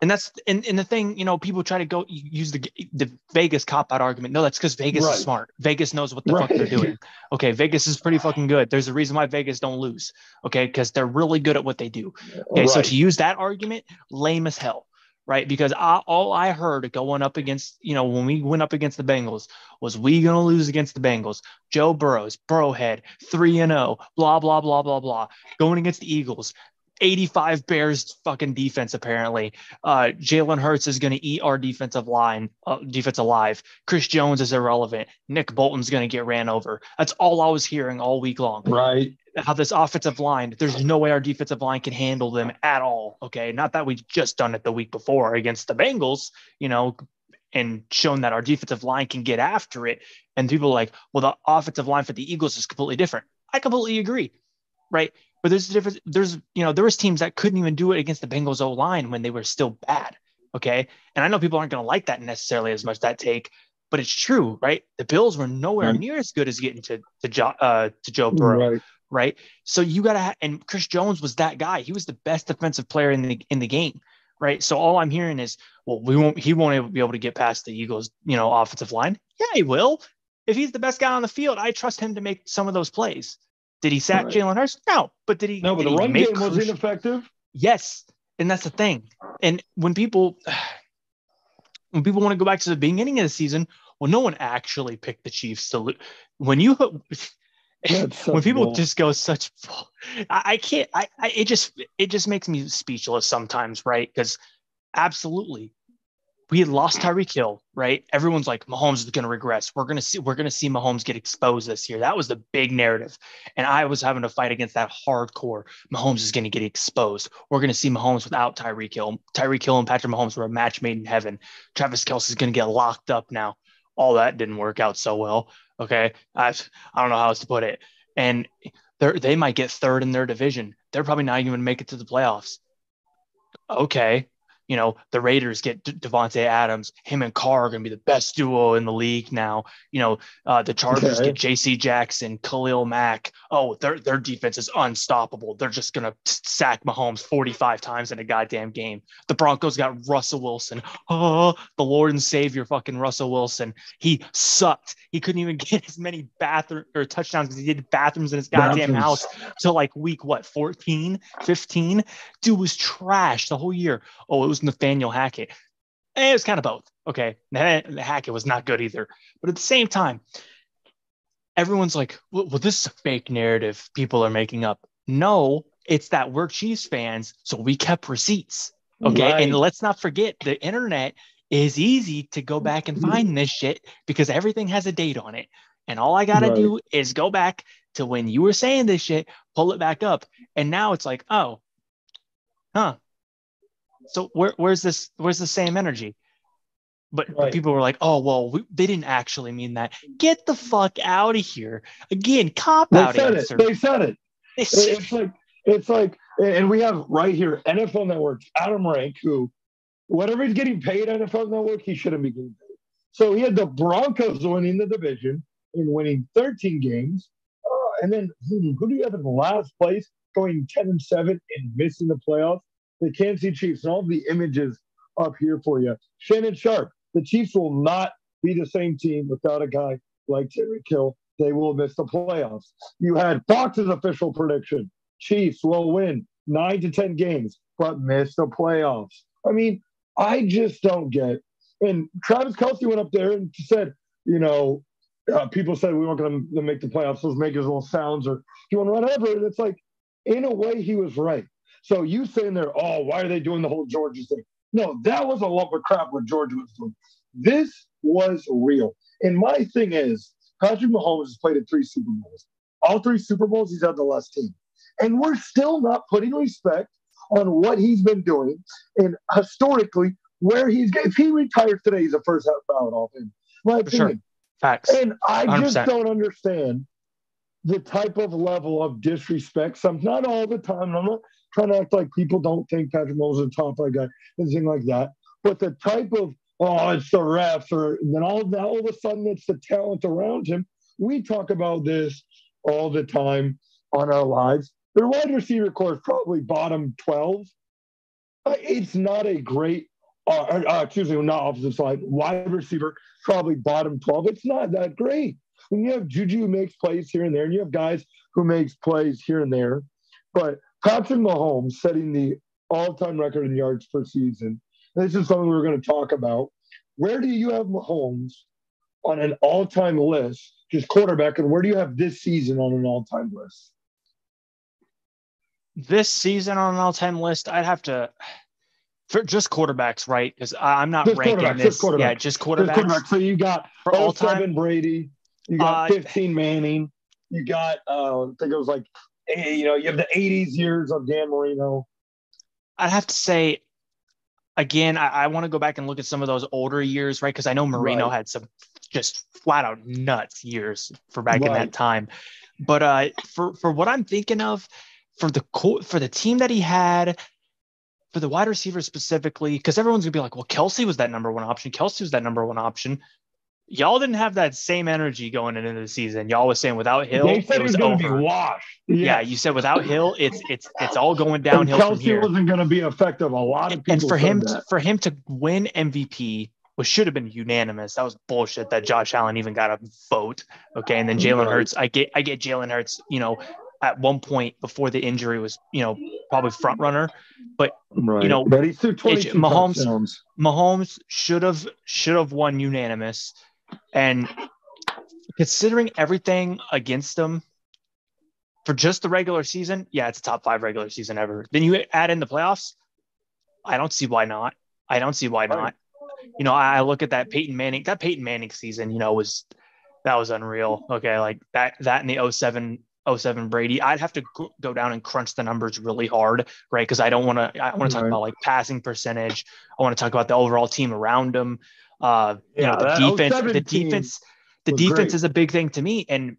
And that's and the thing, people try to go use the Vegas cop-out argument. No, that's because Vegas is smart. Vegas knows what the fuck they're doing. Okay, Vegas is pretty fucking good. There's a reason why Vegas don't lose. Okay, because they're really good at what they do. Okay, so to use that argument, lame as hell. Right, because all I heard going up against, when we went up against the Bengals was we going to lose against the Bengals. Joe Burrow's, Burrowhead, 3-0, blah, blah, blah, blah, blah. Going against the Eagles, 85 Bears fucking defense, apparently. Jalen Hurts is going to eat our defensive line, defensive alive. Chris Jones is irrelevant. Nick Bolton's going to get ran over. That's all I was hearing all week long. Right. How this offensive line, there's no way our defensive line can handle them at all. Okay. Not that we just done it the week before against the Bengals, and shown that our defensive line can get after it. And people are like, well, the offensive line for the Eagles is completely different. I completely agree. Right. But there's a difference. There was teams that couldn't even do it against the Bengals O-line when they were still bad. Okay. And I know people aren't going to like that necessarily as much, that take, but it's true, right? The Bills were nowhere near as good as getting to Joe Burrow. Right. So you got to, and Chris Jones was that guy. He was the best defensive player in the game. Right. So all I'm hearing is, well, he won't be able to get past the Eagles, offensive line. Yeah, he will. If he's the best guy on the field, I trust him to make some of those plays. Did he sack Jalen Hurts? No. But did he? No, but the run game was ineffective. Yes. And that's the thing. And when people want to go back to the beginning of the season, well, no one actually picked the Chiefs to lose. When people just go such, I can't. It just makes me speechless sometimes, right? Because absolutely, we had lost Tyreek Hill, right? Everyone's like, Mahomes is going to regress. We're going to see Mahomes get exposed this year. That was the big narrative, and I was having to fight against that hardcore. Mahomes is going to get exposed. We're going to see Mahomes without Tyreek Hill. Tyreek Hill and Patrick Mahomes were a match made in heaven. Travis Kelce is going to get locked up now. All that didn't work out so well. Okay. I don't know how else to put it. And they might get third in their division. They're probably not even going to make it to the playoffs. Okay. The Raiders get Devontae Adams. Him and Carr are going to be the best duo in the league now. The Chargers get J.C. Jackson, Khalil Mack. Oh, their defense is unstoppable. They're just going to sack Mahomes 45 times in a goddamn game. The Broncos got Russell Wilson. Oh, the Lord and Savior fucking Russell Wilson. He sucked. He couldn't even get as many touchdowns because he did bathrooms in his goddamn house till like week 14, 15. Dude was trash the whole year. Oh, it was Nathaniel Hackett. It was kind of both. Okay. Hackett was not good either. But at the same time, everyone's like, well, this is a fake narrative people are making up. No, it's that we're Chiefs fans, so we kept receipts. Okay. Right. And let's not forget the internet is easy to go back and find this shit because everything has a date on it. And all I got to do is go back to when you were saying this shit, pull it back up. And now it's like, oh, huh. So where's the same energy? But people were like, oh, well, they didn't actually mean that. Get the fuck out of here. Again, cop-out answer. They said it. It's like, and we have right here, NFL Network's Adam Rank, who, whatever he's getting paid NFL Network, he shouldn't be getting paid. So he had the Broncos winning the division and winning 13 games. And then who do you have in the last place, going 10-7 and missing the playoffs? The Kansas City Chiefs, and all the images up here for you. Shannon Sharp, the Chiefs will not be the same team without a guy like Tyreek Hill. They will miss the playoffs. You had Fox's official prediction. Chiefs will win 9 to 10 games, but miss the playoffs. I mean, I just don't get. And Travis Kelce went up there and said, people said we weren't going to make the playoffs. Let's make his little sounds or doing whatever. And it's like, in a way, he was right. So you saying there, oh, why are they doing the whole Georgia thing? No, that was a lump of crap what Georgia was doing. This was real. And my thing is, Patrick Mahomes has played at 3 Super Bowls. All 3 Super Bowls, he's had the last team. And we're still not putting respect on what he's been doing. And historically, where if he retires today, he's a first half ballot off him. My opinion. Sure. Facts. And I 100%. just don't understand the type of level of disrespect. Not all the time. I'm not trying to act like people don't think Patrick Mahomes is a top 5 guy, anything like that. But the type of, oh, it's the refs, or then all of a sudden it's the talent around him. We talk about this all the time on our lives. Their wide receiver core is probably bottom 12. It's not a great, not offensive side, wide receiver, probably bottom 12. It's not that great. When you have Juju who makes plays here and there, and you have guys who makes plays here and there. But Patrick Mahomes setting the all-time record in yards per season. This is something we're going to talk about. Where do you have Mahomes on an all-time list, just quarterback, and where do you have this season on an all-time list? This season on an all-time list, I'd have to for just quarterbacks, right? Because I'm not just ranking this. Yeah, just quarterbacks. So you got for all time Brady, you got 15 Manning, you got I think it was like you have the 80s years of Dan Marino. I'd have to say, again, I want to go back and look at some of those older years, right? Because I know Marino had some just flat out nuts years for back in that time. But for what I'm thinking of, for the team that he had, for the wide receivers specifically, because everyone's gonna be like, well, Kelce was that number one option. Y'all didn't have that same energy going into the season. Y'all was saying without Hill, it was going to be washed. Yeah, you said without Hill, it's all going downhill from here. Kelce wasn't going to be effective. A lot of people. And for him to win MVP, which should have been unanimous. That was bullshit that Josh Allen even got a vote. Okay, and then Jalen Hurts. I get Jalen Hurts. At one point before the injury was probably front runner, but but he's through 22 Mahomes should have won unanimous. And considering everything against them for just the regular season, yeah, it's a top 5 regular season ever. Then you add in the playoffs. I don't see why not. I look at that Peyton Manning season, was unreal. Okay. Like that in the 07 Brady, I'd have to go down and crunch the numbers really hard, right? Because I want to talk about like passing percentage. I want to talk about the overall team around him. The defense is a big thing to me. And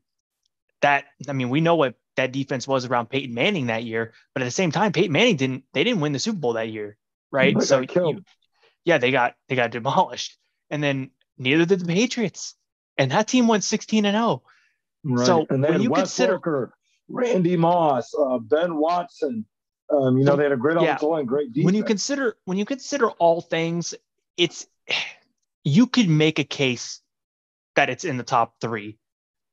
we know what that defense was around Peyton Manning that year, but at the same time, Peyton Manning didn't win the Super Bowl that year, right? So they got demolished, and then neither did the Patriots, and that team went 16-0. Right. So and when you consider Randy Moss, Ben Watson, they had a great offensive line, great defense. When you consider all things, you could make a case that it's in the top 3.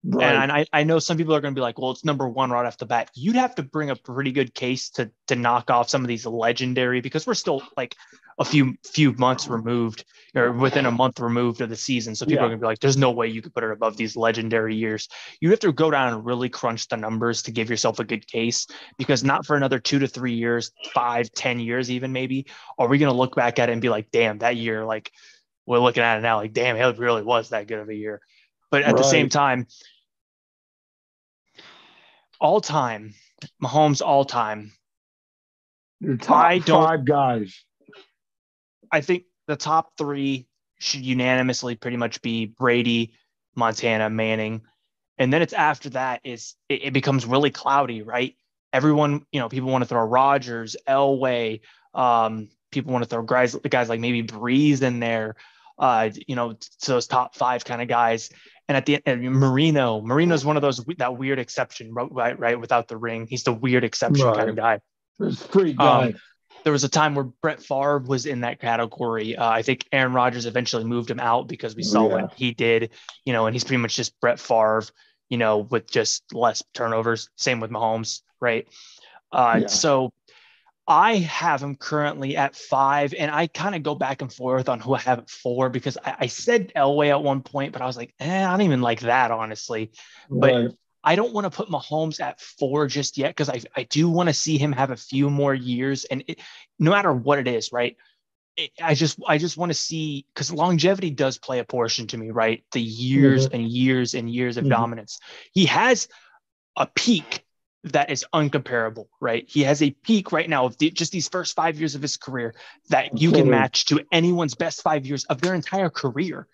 Right. And I know some people are going to be like, well, it's number one right off the bat. You'd have to bring a pretty good case to knock off some of these legendary, because we're still like a few months removed, or within a month removed of the season. So people are going to be like, there's no way you could put it above these legendary years. You have to go down and really crunch the numbers to give yourself a good case, because not for another 2 to 3 years, 5, 10 years, even maybe, are we going to look back at it and be like, damn, that year, like we're looking at it now, like, damn, it really was that good of a year. But at the same time, all time, Mahomes all time. Your top five guys. I think the top three should unanimously pretty much be Brady, Montana, Manning. And then it's after that it becomes really cloudy, right? Everyone, people want to throw Rodgers, Elway. People want to throw guys like maybe Breeze in there. So those top five kind of guys. And at the end, Marino's one of those, that weird exception, right? Without the ring, he's the weird exception kind of guy. This freak guy. There was a time where Brett Favre was in that category. I think Aaron Rodgers eventually moved him out because we saw what he did, and he's pretty much just Brett Favre, with just less turnovers. Same with Mahomes, right? So I have him currently at 5, and I kind of go back and forth on who I have at 4, because I said Elway at one point, but I was like, I don't even like that, honestly. But I don't want to put Mahomes at 4 just yet, because I do want to see him have a few more years, and no matter what it is, right? I just want to see, because longevity does play a portion to me, right? The years and years and years of dominance. He has a peak that is uncomparable, right? He has a peak right now of just these first 5 years of his career that you can match to anyone's best 5 years of their entire career,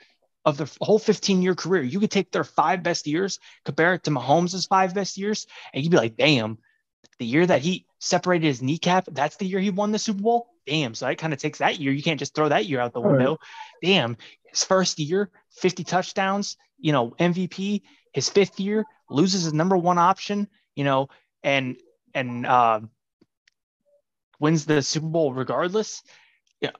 of the whole 15-year career. You could take their 5 best years, compare it to Mahomes' 5 best years, and you'd be like, damn, the year that he separated his kneecap, that's the year he won the Super Bowl. Damn. So that kind of takes that year. You can't just throw that year out the window. Damn. His first year, 50 touchdowns, MVP. His 5th year, loses his number 1 option, and wins the Super Bowl regardless,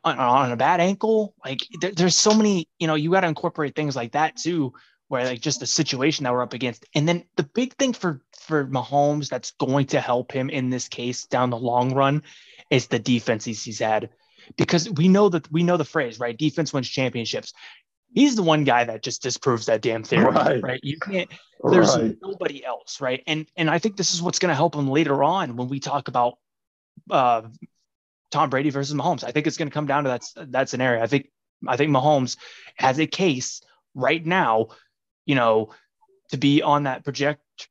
on a bad ankle. Like there's so many, you got to incorporate things like that too, where like just the situation that we're up against. And then the big thing for Mahomes that's going to help him in this case down the long run is the defense he's had, because we know the phrase, right? Defense wins championships. He's the one guy that just disproves that damn theory, right? You can't, there's nobody else, right? And I think this is what's going to help him later on when we talk about Tom Brady versus Mahomes. I think it's going to come down to that scenario. I think Mahomes has a case right now, to be on that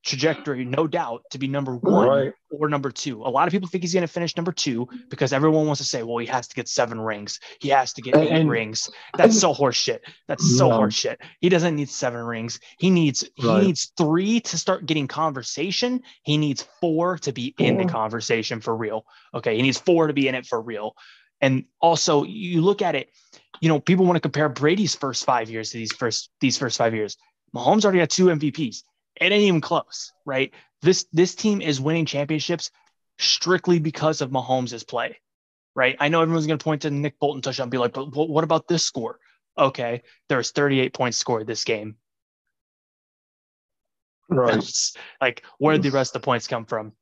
trajectory, no doubt, to be number 1 or number 2. A lot of people think he's going to finish number 2 because everyone wants to say, well, he has to get 7 rings. He has to get 8 rings. That's so horseshit. That's so horseshit. He doesn't need 7 rings. He needs 3 to start getting conversation. He needs 4 to be in the conversation for real. Okay. He needs 4 to be in it for real. And also you look at it, people want to compare Brady's first 5 years to these first 5 years. Mahomes already had 2 MVPs. It ain't even close, right? This team is winning championships strictly because of Mahomes' play, right? I know everyone's going to point to Nick Bolton touchdown and be like, but what about this score? Okay, there's 38 points scored this game. Right. Like, where did the rest of the points come from?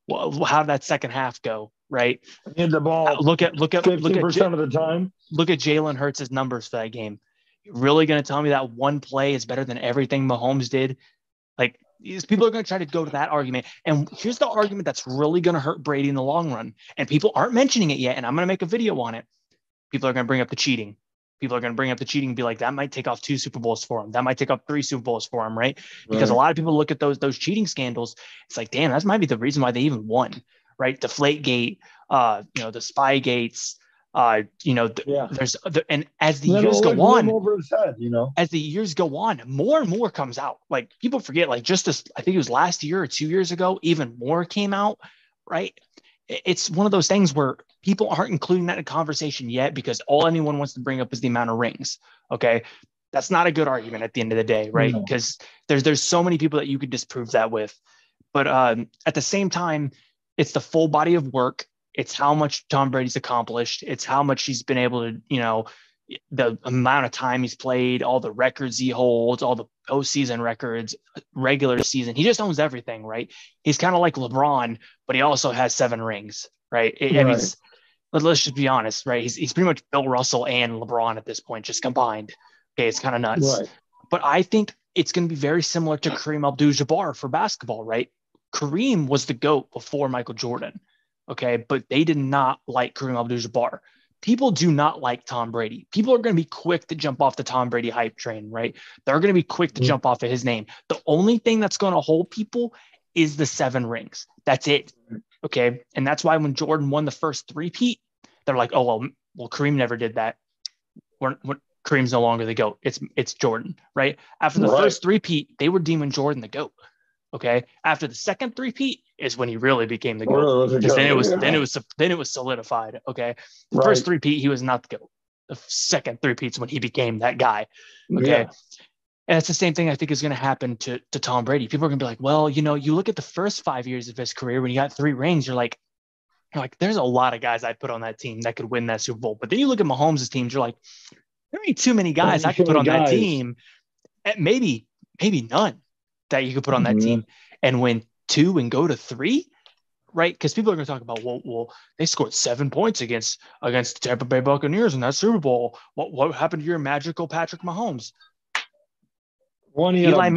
Well, how did that second half go, right? In the ball. Look at 50% of the time. Look at Jalen Hurts' numbers for that game. You're really going to tell me that one play is better than everything Mahomes did? Like, these people are going to try to go to that argument. And here's the argument that's really going to hurt Brady in the long run. And people aren't mentioning it yet. And I'm going to make a video on it. People are going to bring up the cheating. People are going to bring up the cheating and be like, that might take off 2 Super Bowls for him. That might take off 3 Super Bowls for him, right? Because a lot of people look at those cheating scandals. It's like, damn, that might be the reason why they even won, right? Deflategate, the Spygates, there's and as the years go on, over his head, as the years go on, more and more comes out. Like, people forget, like, just this, I think it was last year or 2 years ago, even more came out, right? It's one of those things where people aren't including that in conversation yet because all anyone wants to bring up is the amount of rings. Okay. That's not a good argument at the end of the day, right? Because there's so many people that you could disprove that with. But at the same time, it's the full body of work. It's how much Tom Brady's accomplished. It's how much he's been able to, the amount of time he's played, all the records he holds, all the postseason records, regular season. He just owns everything, right? He's kind of like LeBron, but he also has 7 rings, right? I mean, let's just be honest, right? He's pretty much Bill Russell and LeBron at this point, just combined. Okay, it's kind of nuts. Right. But I think it's going to be very similar to Kareem Abdul-Jabbar for basketball, right? Kareem was the GOAT before Michael Jordan, okay? But they did not like Kareem Abdul-Jabbar. People do not like Tom Brady. People are going to be quick to jump off the Tom Brady hype train, right? They're going to be quick to jump off of his name. The only thing that's going to hold people is the 7 rings. That's it, okay? And that's why when Jordan won the first three-peat, they're like, oh, well, Kareem never did that. Kareem's no longer the GOAT. It's Jordan, right? After the first three-peat, they were deeming Jordan the GOAT. Okay. After the second three-peat is when he really became the GOAT. Then it was solidified. Okay. The first three-peat, he was not the GOAT. The second three-peat's when he became that guy. Okay. Yeah. And it's the same thing I think is going to happen to Tom Brady. People are going to be like, well, you look at the first 5 years of his career when he got 3 rings, you're like, there's a lot of guys I'd put on that team that could win that Super Bowl. But then you look at Mahomes' teams, you're like, there ain't too many guys I could put on that team. Maybe none that you could put on that team and win 2 and go to 3, right? Because people are going to talk about, well, they scored 7 points against the Tampa Bay Buccaneers in that Super Bowl. What happened to your magical Patrick Mahomes? Eli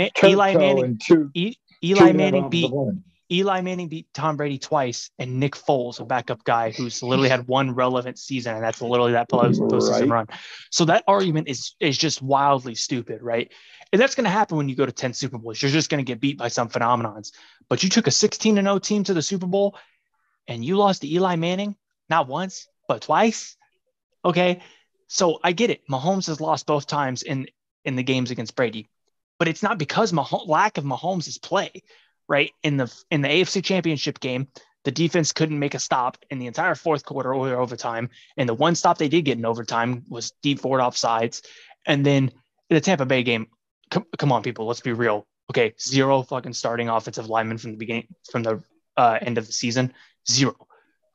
Manning beat Tom Brady twice, and Nick Foles, a backup guy who's literally had 1 relevant season, and that's literally that postseason run. So that argument is just wildly stupid, right? And that's going to happen when you go to 10 Super Bowls. You're just going to get beat by some phenomenons. But you took a 16-0 team to the Super Bowl, and you lost to Eli Manning, not once, but twice. Okay, so I get it. Mahomes has lost both times in the games against Brady, but it's not because lack of Mahomes' play. Right in the AFC Championship game, the defense couldn't make a stop in the entire fourth quarter or overtime, and the one stop they did get in overtime was deep forward offsides. And then in the Tampa Bay game, come on, people, let's be real. Okay, 0 fucking starting offensive linemen from the end of the season, 0.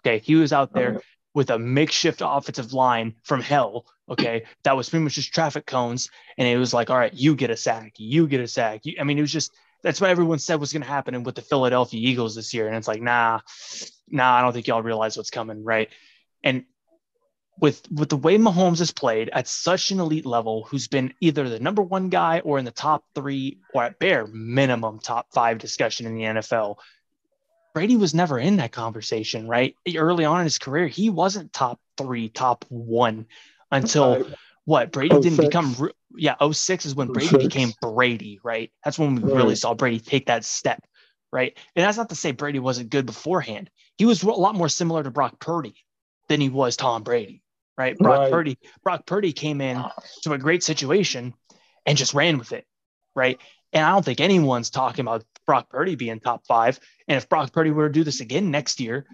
Okay, he was out there with a makeshift offensive line from hell. Okay, that was pretty much just traffic cones, and it was like, all right, you get a sack. It was just. That's what everyone said was going to happen with the Philadelphia Eagles this year. And it's like, nah, I don't think y'all realize what's coming, right? And with the way Mahomes has played at such an elite level, who's been either the number 1 guy or in the top 3 or at bare minimum top 5 discussion in the NFL, Brady was never in that conversation, right? Early on in his career, he wasn't top 3, top 1 until Brady didn't become 06 is when Brady became Brady, right? That's when we really saw Brady take that step, right? And that's not to say Brady wasn't good beforehand. He was a lot more similar to Brock Purdy than he was Tom Brady, right? Brock Purdy came in to a great situation and just ran with it, right? And I don't think anyone's talking about Brock Purdy being top 5. And if Brock Purdy were to do this again next year,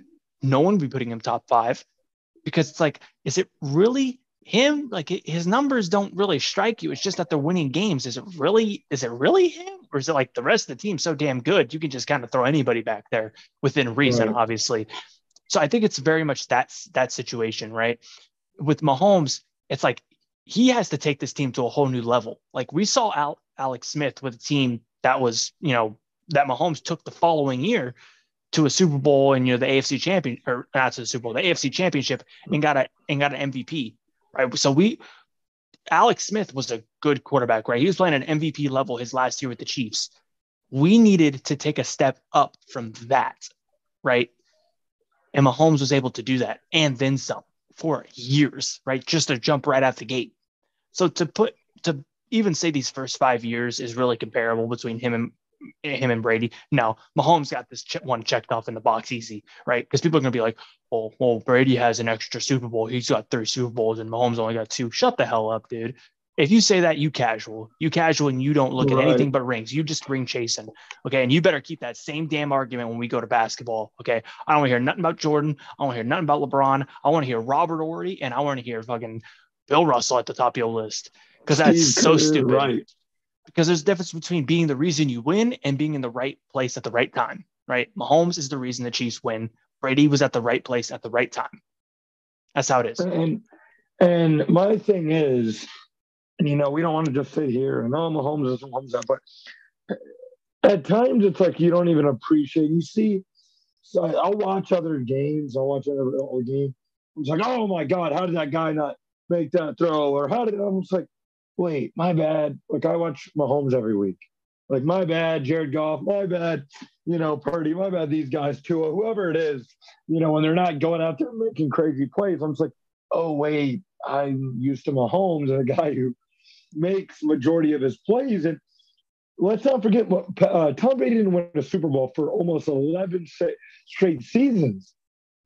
no one would be putting him top 5, because it's like, is it really him? Like, his numbers don't really strike you. It's just that they're winning games. Is it really him, or is it like the rest of the team so damn good you can just kind of throw anybody back there within reason, obviously? So I think it's very much that situation, right? With Mahomes, it's like he has to take this team to a whole new level. Like we saw Alex Smith with a team that was, that Mahomes took the following year to a Super Bowl and the AFC champion, or not to the Super Bowl, the AFC championship, and got an MVP. Right. So Alex Smith was a good quarterback, right? He was playing at an MVP level his last year with the Chiefs. We needed to take a step up from that, right? And Mahomes was able to do that and then some for years, right? Just to jump right out the gate. So to even say these first 5 years is really comparable between him and Brady. No, Mahomes got this one checked off in the box easy, right? Because people are going to be like, well, Brady has an extra Super Bowl. He's got 3 Super Bowls and Mahomes only got 2. Shut the hell up, dude. If you say that, you casual and you don't look at anything but rings. You just ring chasing. Okay. And you better keep that same damn argument when we go to basketball. Okay. I don't want to hear nothing about Jordan. I don't want to hear nothing about LeBron. I want to hear Robert Ory, and I want to hear fucking Bill Russell at the top of your list. Because that's so stupid. Right. Because there's a difference between being the reason you win and being in the right place at the right time, right? Mahomes is the reason the Chiefs win. Brady was at the right place at the right time. That's how it is. And my thing is, we don't want to just sit here and, Mahomes is Mahomes that, but at times it's like you don't even appreciate. You see, so I'll watch other games. I'll watch another game. It's like, oh my God, how did that guy not make that throw? Or how did I'm just like, wait, my bad. Like I watch Mahomes every week. Like my bad, Jared Goff, my bad, Purdy, my bad, these guys, Tua, whoever it is, when they're not going out there making crazy plays. I'm just like, oh wait, I'm used to Mahomes and a guy who makes majority of his plays. And let's not forget what Tom Brady didn't win a Super Bowl for almost 11 straight seasons.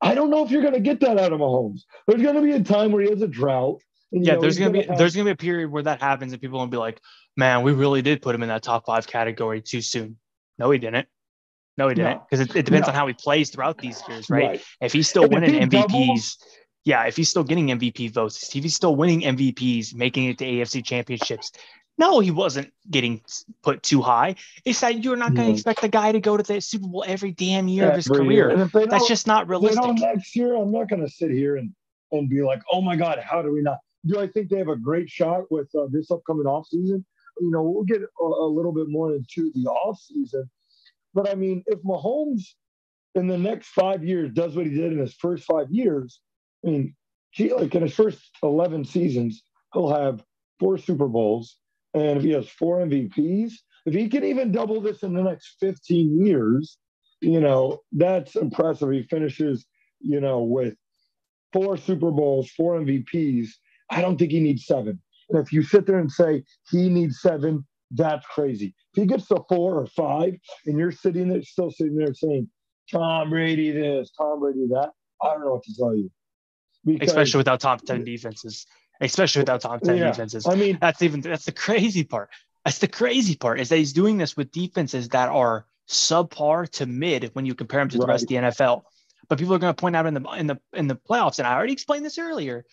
I don't know if you're going to get that out of Mahomes. There's going to be a time where he has a drought. And, yeah, there's gonna be a period where that happens, and people will be like, "Man, we really did put him in that top 5 category too soon." No, he didn't. No, he didn't, because it depends on how he plays throughout these years, right? If he's still winning MVPs, if he's still getting MVP votes, if he's still winning MVPs, making it to AFC championships. No, he wasn't getting put too high. It's that you're not going to expect the guy to go to the Super Bowl every damn year of his career. And if that's just not realistic. Next year, I'm not going to sit here and be like, oh my God, how do we not? Do I think they have a great shot with this upcoming offseason? We'll get a little bit more into the offseason. But I mean, if Mahomes in the next 5 years does what he did in his first 5 years, I mean, like in his first 11 seasons, he'll have 4 Super Bowls. And if he has 4 MVPs, if he can even double this in the next 15 years, that's impressive. He finishes, with 4 Super Bowls, 4 MVPs. I don't think he needs 7. And if you sit there and say he needs 7, that's crazy. If he gets to 4 or 5 and you're still sitting there saying, Tom Brady this, Tom Brady that, I don't know what to tell you. Especially without top 10 defenses. Defenses. I mean, that's the crazy part. That's the crazy part is that he's doing this with defenses that are subpar to mid when you compare them to the rest of the NFL. But people are going to point out in the playoffs, and I already explained this earlier.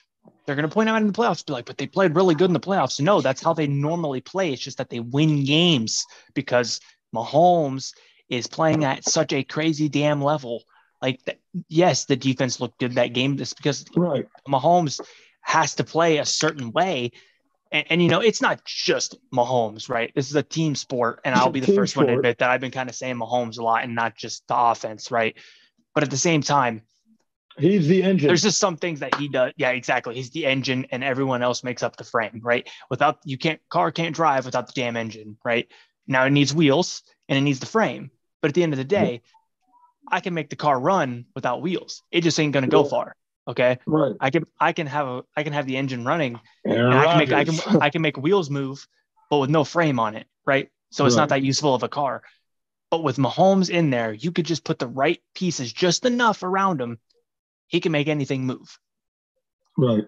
They're going to point out in the playoffs, be like, but they played really good in the playoffs. No, that's how they normally play. It's just that they win games because Mahomes is playing at such a crazy damn level. Like, yes, the defense looked good that game. Just because Mahomes has to play a certain way. And it's not just Mahomes, right? This is a team sport. And I'll be the first one to admit that I've been kind of saying Mahomes a lot and not just the offense, right? But at the same time, he's the engine. There's just some things that he does. Yeah, exactly. He's the engine and everyone else makes up the frame, right? Car can't drive without the damn engine, right? Now it needs wheels and it needs the frame. But at the end of the day, I can make the car run without wheels. It just ain't going to go far. Okay. Right. I can have the engine running and I can make wheels move, but with no frame on it. Right. So it's not that useful of a car, but with Mahomes in there, you could just put the right pieces just enough around him. He can make anything move. Right.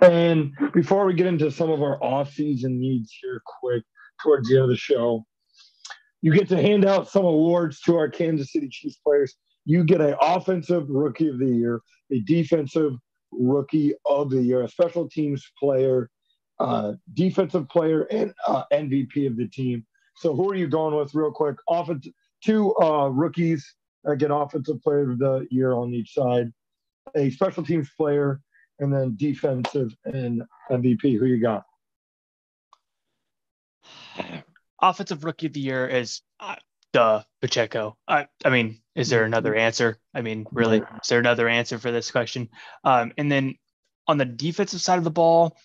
And before we get into some of our off-season needs here quick towards the end of the show, you get to hand out some awards to our Kansas City Chiefs players. You get an offensive rookie of the year, a defensive rookie of the year, a special teams player, defensive player, and MVP of the team. So who are you going with real quick? Two rookies get offensive player of the year on each side, a special teams player, and then defensive and MVP. Who you got? Offensive rookie of the year is Pacheco. I mean, is there another answer? I mean, really, is there another answer for this question? And then on the defensive side of the ball,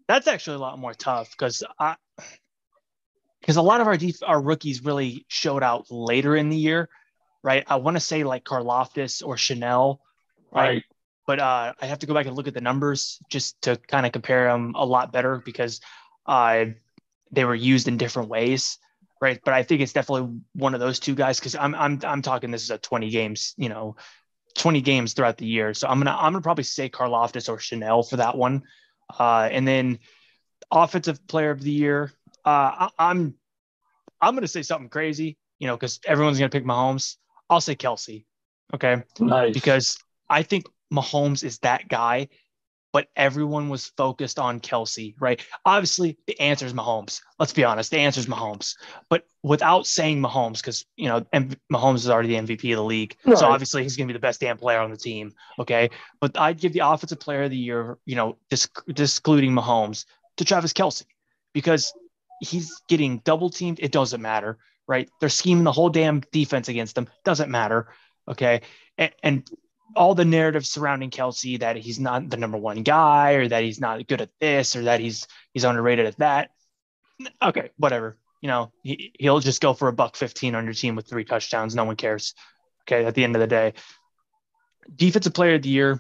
that's actually a lot more tough because a lot of our rookies really showed out later in the year, right? I want to say like Karlaftis or Chanel, right? But I have to go back and look at the numbers just to kind of compare them a lot better because they were used in different ways, right? But I think it's definitely one of those two guys because I'm talking this is a 20 games, 20 games throughout the year. So I'm gonna probably say Karlaftis or Chanel for that one, and then offensive player of the year. I'm gonna say something crazy, because everyone's gonna pick Mahomes. I'll say Kelsey, okay? Nice. Because I think Mahomes is that guy but everyone was focused on Kelsey, right? Obviously, the answer is Mahomes. Let's be honest, the answer is Mahomes. But without saying Mahomes, because Mahomes is already the MVP of the league, so Right. obviously he's going to be the best damn player on the team. Okay, but I'd give the Offensive Player of the Year, excluding Mahomes, to Travis Kelsey, because he's getting double teamed. It doesn't matter, right? They're scheming the whole damn defense against him. Doesn't matter. Okay, and all the narrative surrounding Kelsey that he's not the number one guy, or that he's not good at this, or that he's underrated at that. Okay, whatever. He'll just go for $115 on your team with 3 touchdowns. No one cares. Okay, at the end of the day, Defensive Player of the Year,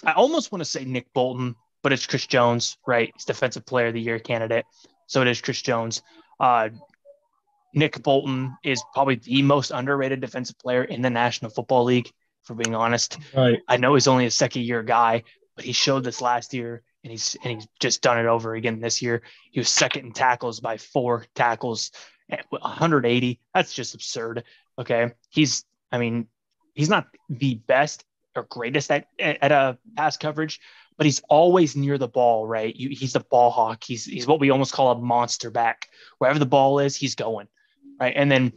I almost want to say Nick Bolton, but it's Chris Jones, right? He's Defensive Player of the Year candidate, so it is Chris Jones. Nick Bolton is probably the most underrated defensive player in the National Football League, for being honest. Right. I know he's only a second-year guy, but he showed this last year, and he's just done it over again this year. He was second in tackles by 4 tackles at 180. That's just absurd. Okay, he's not the best or greatest at a pass coverage, but he's always near the ball, right? He's the ball hawk. He's what we almost call a monster back. Wherever the ball is, he's going, right? And then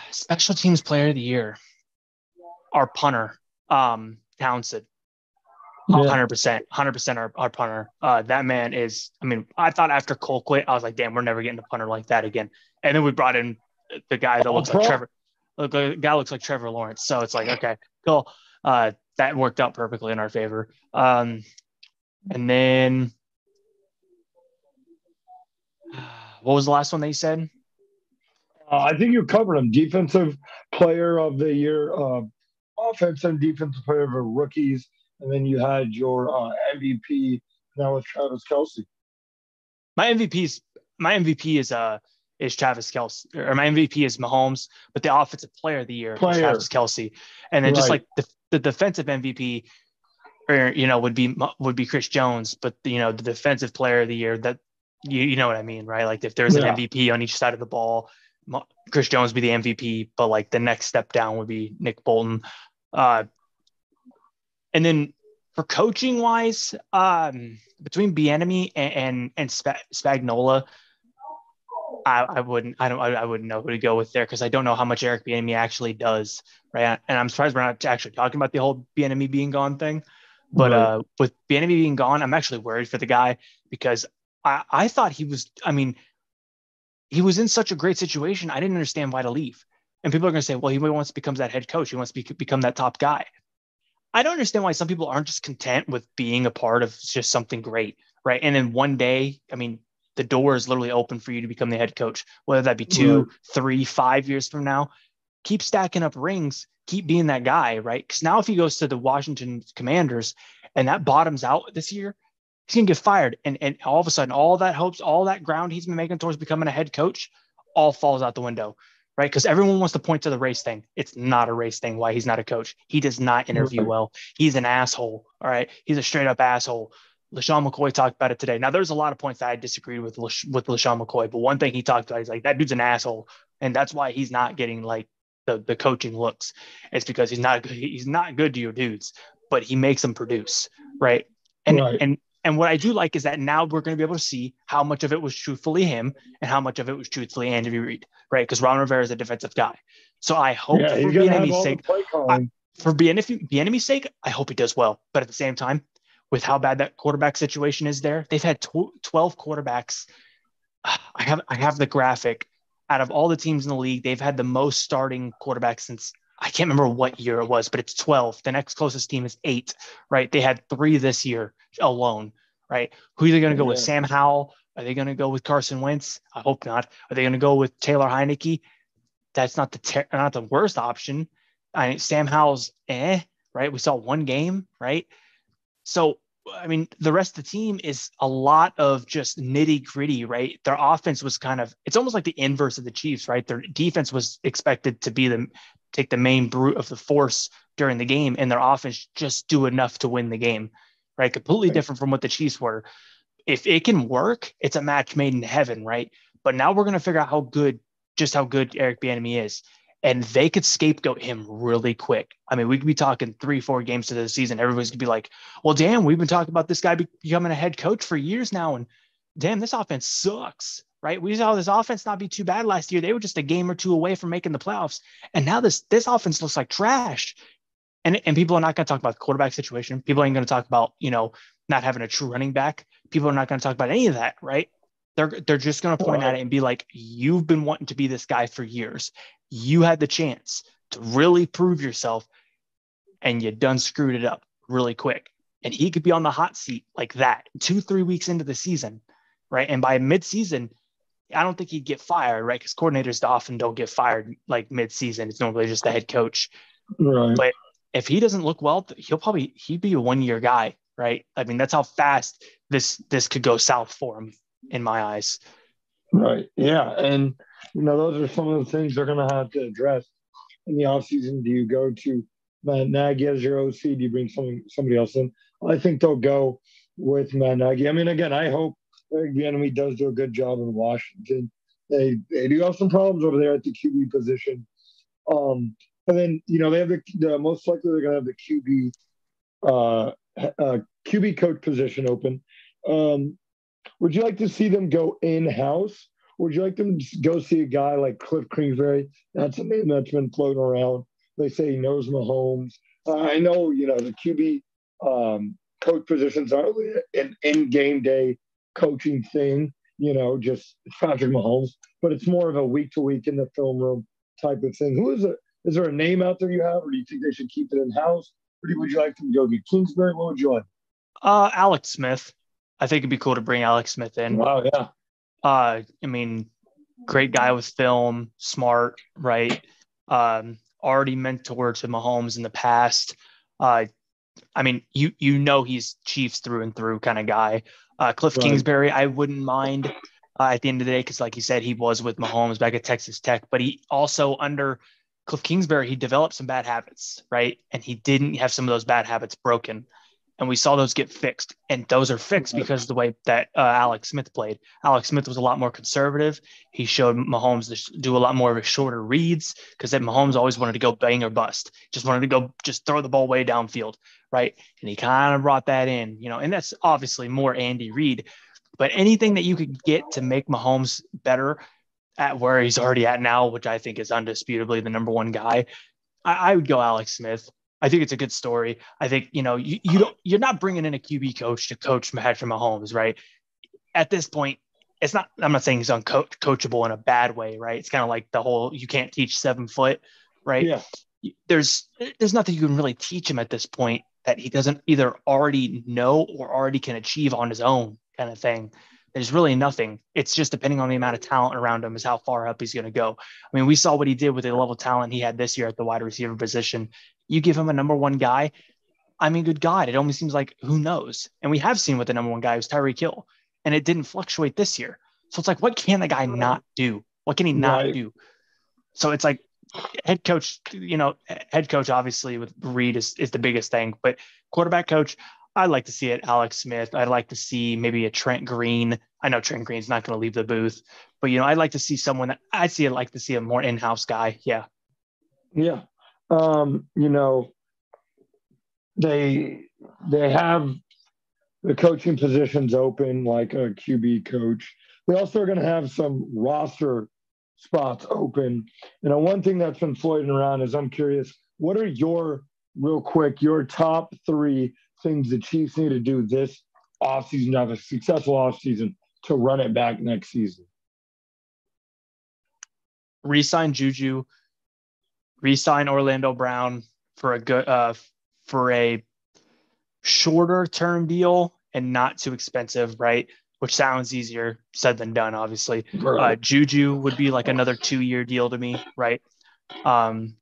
Special Teams Player of the Year, our punter, Townsend. 100% our punter. That man is, I thought after Cole quit, I was like, damn, we're never getting a punter like that again. And then we brought in the guy that looks like Trevor. The guy looks like Trevor Lawrence. So it's like, okay, cool. That worked out perfectly in our favor. And then what was the last one that you said? I think you covered them. Defensive Player of the Year, offense and defensive player of the rookies, and then you had your MVP. Now with Travis Kelsey. My MVP is Travis Kelsey, or my MVP is Mahomes, but the Offensive Player of the Year is Travis Kelsey, and then just like the defensive MVP, would be Chris Jones, but the Defensive Player of the Year, that you know what I mean, right? Like if there's an MVP on each side of the ball, Chris Jones would be the MVP, but like the next step down would be Nick Bolton. And then for coaching wise, between Bieniemy and Spagnuolo, I wouldn't know who to go with there, because I don't know how much Eric Bieniemy actually does, right? And I'm surprised we're not actually talking about the whole Bieniemy being gone thing. But with Bieniemy being gone, I'm actually worried for the guy, because I thought he was in such a great situation. I didn't understand why to leave. And people are going to say, well, he wants to become that head coach. He wants to become that top guy. I don't understand why some people aren't just content with being a part of just something great, right? And then one day, the door is literally open for you to become the head coach, whether that be 2, 3, 5 years from now. Keep stacking up rings, keep being that guy, right? Because now if he goes to the Washington Commanders and that bottoms out this year, he's going to get fired. And all of a sudden, all that hopes, all that ground he's been making towards becoming a head coach, all falls out the window, right? Because everyone wants to point to the race thing. It's not a race thing why he's not a coach. He does not interview well. He's an asshole, all right? He's a straight up asshole. LaShawn McCoy talked about it today. Now, there's a lot of points that I disagreed with LaShawn McCoy, but one thing he talked about, he's like, that dude's an asshole. And that's why he's not getting like the coaching looks. It's because he's not good to your dudes, but he makes them produce, right? And what I do like is that now we're going to be able to see how much of it was truthfully him and how much of it was truthfully Andy Reid, right? Because Ron Rivera is a defensive guy. So I hope for Bieniemy's sake, I hope he does well. But at the same time, with how bad that quarterback situation is there, they've had 12 quarterbacks. I have the graphic. Out of all the teams in the league, they've had the most starting quarterbacks since I can't remember what year it was, but it's 12. The next closest team is 8, right? They had 3 this year alone, right? Who are they going to go with? Sam Howell? Are they going to go with Carson Wentz? I hope not. Are they going to go with Taylor Heineke? That's not the worst option. Sam Howell's right? We saw one game, right? So, the rest of the team is a lot of just nitty gritty, right? Their offense was it's almost like the inverse of the Chiefs, right? Their defense was expected to take the main brute of the force during the game, and their offense just do enough to win the game, right? Completely different from what the Chiefs were. If it can work, it's a match made in heaven, right? But now we're going to figure out how good Eric Bieniemy is. and they could scapegoat him really quick. I mean, we could be talking 3-4 games into the season. Everybody's gonna be like, well, damn, we've been talking about this guy becoming a head coach for years now. And damn, this offense sucks, right? We saw this offense not be too bad last year. They were just a game or two away from making the playoffs. And now this offense looks like trash. And people are not going to talk about the quarterback situation. People ain't going to talk about, not having a true running back. People are not going to talk about any of that, right? They're just going to point at it and be like, you've been wanting to be this guy for years. You had the chance to really prove yourself, and you done screwed it up really quick. And he could be on the hot seat like that 2-3 weeks into the season, right? And by mid-season, I don't think he'd get fired, right? Because coordinators often don't get fired like mid-season. It's normally just the head coach. Right. But if he doesn't look well, he'd be a 1-year guy, right? I mean, that's how fast this could go south for him in my eyes. Right. Yeah. And, those are some of the things they're going to have to address in the offseason. Do you go to Matt Nagy as your OC? Do you bring somebody else in? I think they'll go with Matt Nagy. I mean, again, I hope the enemy does do a good job in Washington. They do have some problems over there at the QB position. And then, they have the most likely they're going to have the QB coach position open. Would you like to see them go in-house? Would you like them to go see a guy like Cliff Kingsbury? That's a name that's been floating around. They say he knows Mahomes. I know, the QB coach positions aren't really an in-game day coaching thing, just Patrick Mahomes, but it's more of a week-to-week in the film room type of thing. Who is it? Is there a name out there you have, or do you think they should keep it in-house? Or would you like them to go get Kingsbury? What would you like? Alex Smith. I think it'd be cool to bring Alex Smith in. Wow, yeah. I mean, great guy with film, smart, right? Already mentored to Mahomes in the past. I mean, he's Chiefs through and through kind of guy. Cliff Kingsbury, I wouldn't mind at the end of the day because, like you said, he was with Mahomes back at Texas Tech, but he also under Cliff Kingsbury, he developed some bad habits, right? And he didn't have some of those bad habits broken. And we saw those get fixed. And those are fixed because of the way that Alex Smith played. Alex Smith was a lot more conservative. He showed Mahomes to do a lot more of his shorter reads because Mahomes always wanted to go bang or bust. Just wanted to go just throw the ball way downfield, right? And he kind of brought that in, and that's obviously more Andy Reid. But anything that you could get to make Mahomes better at where he's already at now, which I think is undisputably the number one guy, I would go Alex Smith. I think it's a good story. I think, you're not bringing in a QB coach to coach Patrick Mahomes, right? At this point, it's not, I'm not saying he's uncoachable in a bad way, right? It's kind of like the whole, you can't teach 7 foot, right? Yeah. There's nothing you can really teach him at this point that he doesn't either already know or already can achieve on his own kind of thing. There's really nothing. It's just depending on the amount of talent around him is how far up he's going to go. I mean, we saw what he did with the level of talent he had this year at the wide receiver position. You give him a number one guy. I mean, good God, it almost seems like who knows? And we have seen what the number one guy was Tyreek Hill, and it didn't fluctuate this year. So it's like, what can the guy not do? What can he not do? So it's like head coach obviously with Reid is the biggest thing, but quarterback coach, I'd like to see it Alex Smith. I'd like to see maybe a Trent Green. I know Trent Green's not going to leave the booth, but I'd like to see someone that I'd like to see a more in-house guy. Yeah. Yeah. They have the coaching positions open, like a QB coach. They also are going to have some roster spots open. One thing that's been floating around is I'm curious, what are your top 3 things the Chiefs need to do this offseason to have a successful offseason to run it back next season? Resign Juju, resign Orlando Brown for a shorter term deal and not too expensive, right? Which sounds easier said than done, obviously. Right. Juju would be like another 2-year deal to me, right? And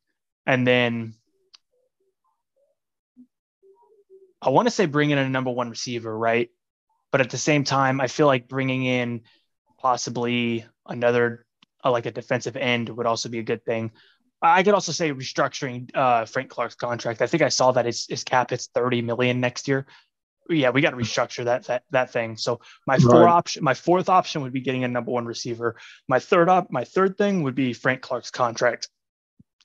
then I want to say bring in a number one receiver, right? But at the same time, I feel like bringing in possibly another like a defensive end would also be a good thing. I could also say restructuring Frank Clark's contract. I think I saw that his cap hits $30 million next year. Yeah, we got to restructure that thing. So my fourth option would be getting a number one receiver. My third thing would be Frank Clark's contract.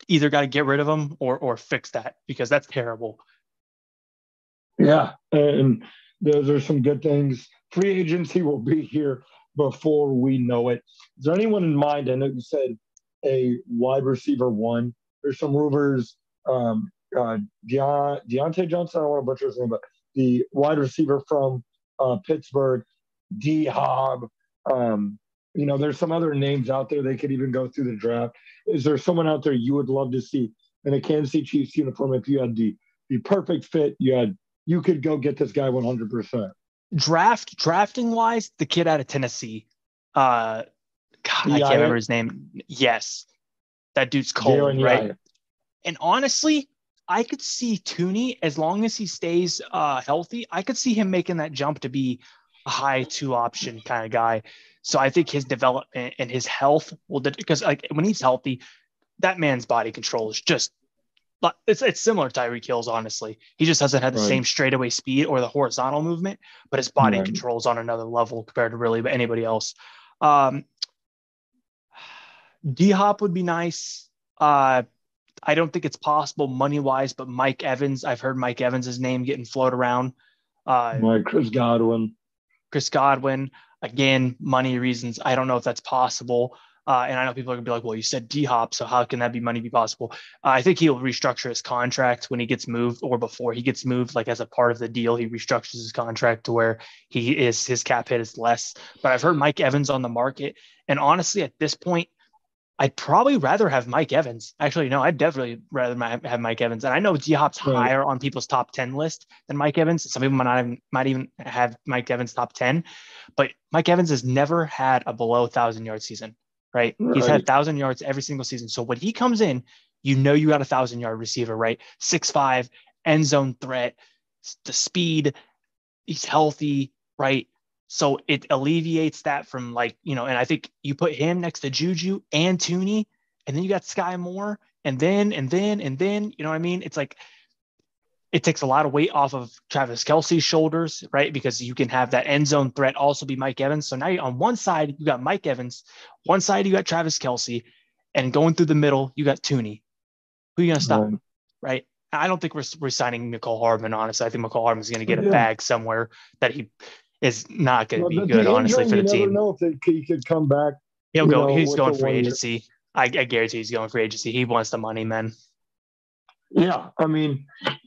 either got to get rid of him or fix that, because that's terrible. Yeah, and those are some good things. Free agency will be here before we know it. Is there anyone in mind? I know you said a wide receiver one. There's some rumors. Deontay Johnson, I don't want to butcher his name, but the wide receiver from Pittsburgh, D Hobb. There's some other names out there. They could even go through the draft. Is there someone out there you would love to see in a Kansas City Chiefs uniform if you had the perfect fit? You could go get this guy 100%. Drafting wise, the kid out of Tennessee. God, I can't remember his name. Yes, that dude's cold, right? Yeah. And honestly, I could see Tooney, as long as he stays healthy, I could see him making that jump to be a high 2 option kind of guy. So I think his development and his health will, because like when he's healthy, that man's body control is just, it's similar to Tyreek Hill's, honestly. He just hasn't had the same straightaway speed or the horizontal movement, but his body control is on another level compared to really anybody else. D-Hop would be nice. I don't think it's possible money-wise, but Mike Evans, I've heard Mike Evans' name getting floated around. Chris Godwin, again, money reasons. I don't know if that's possible. And I know people are going to be like, well, you said D-Hop, so how can that be possible? I think he'll restructure his contract when he gets moved or before he gets moved. Like as a part of the deal, he restructures his contract to where his cap hit is less. But I've heard Mike Evans on the market. And honestly, at this point, I'd probably rather have Mike Evans. Actually, no, I'd definitely rather have Mike Evans. And I know D-Hop's higher on people's top 10 list than Mike Evans. Some people might even have Mike Evans top 10. But Mike Evans has never had a below 1,000-yard season. Right? He's had 1,000 yards every single season. So when he comes in, you got a 1,000-yard receiver, right? 6'5", end zone threat, the speed, he's healthy, right? So it alleviates that from and I think you put him next to Juju and Tooney, and then you got Sky Moore, and then, you know what I mean? It's like, it takes a lot of weight off of Travis Kelce's shoulders, right? Because you can have that end zone threat also be Mike Evans. So now on one side, you got Mike Evans. One side, you got Travis Kelce. And going through the middle, you got Tooney. Who are you going to stop? Right? I don't think we're signing Mecole Hardman, honestly. I think Mecole Hardman is going to get a bag somewhere that he is not going to be good, honestly, for the team. You never know if he could come back. He'll go. He's going free agency. I guarantee he's going free agency. He wants the money, man. Yeah, I mean,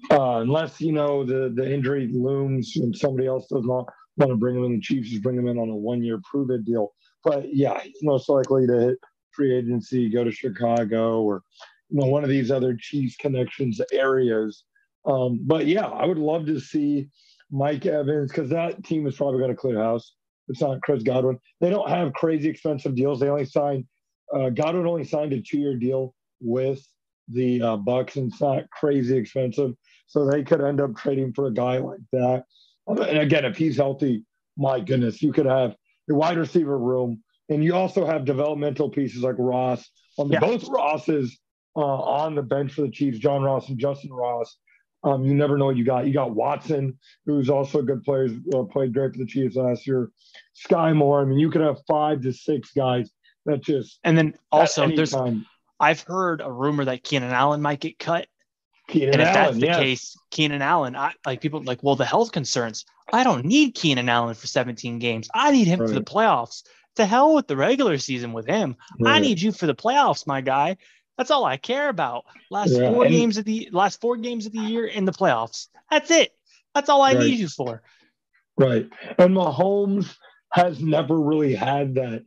unless the injury looms and somebody else does not want to bring him in, the Chiefs just bring him in on a 1-year prove-it deal. But yeah, he's most likely to hit free agency, go to Chicago or one of these other Chiefs connections areas. But yeah, I would love to see Mike Evans, because that team is probably going to clear house. It's not Chris Godwin. They don't have crazy expensive deals. They only signed Godwin only signed a 2-year deal with the Bucs, and it's not crazy expensive, so they could end up trading for a guy like that. And again, if he's healthy, my goodness, you could have the wide receiver room, and you also have developmental pieces like Ross both Rosses on the bench for the Chiefs, John Ross and Justin Ross. You never know what you got. You got Watson, who's also a good player, played great for the Chiefs last year. Sky Moore. I mean, you could have 5 to 6 guys that just. And then also I've heard a rumor that Keenan Allen might get cut. If that's the case, Keenan Allen, people are like, well, the health concerns. I don't need Keenan Allen for 17 games. I need him for the playoffs. To hell with the regular season with him. I need you for the playoffs, my guy. That's all I care about. Last 4 games of the year in the playoffs. That's it. That's all I need you for. Right. And Mahomes has never really had that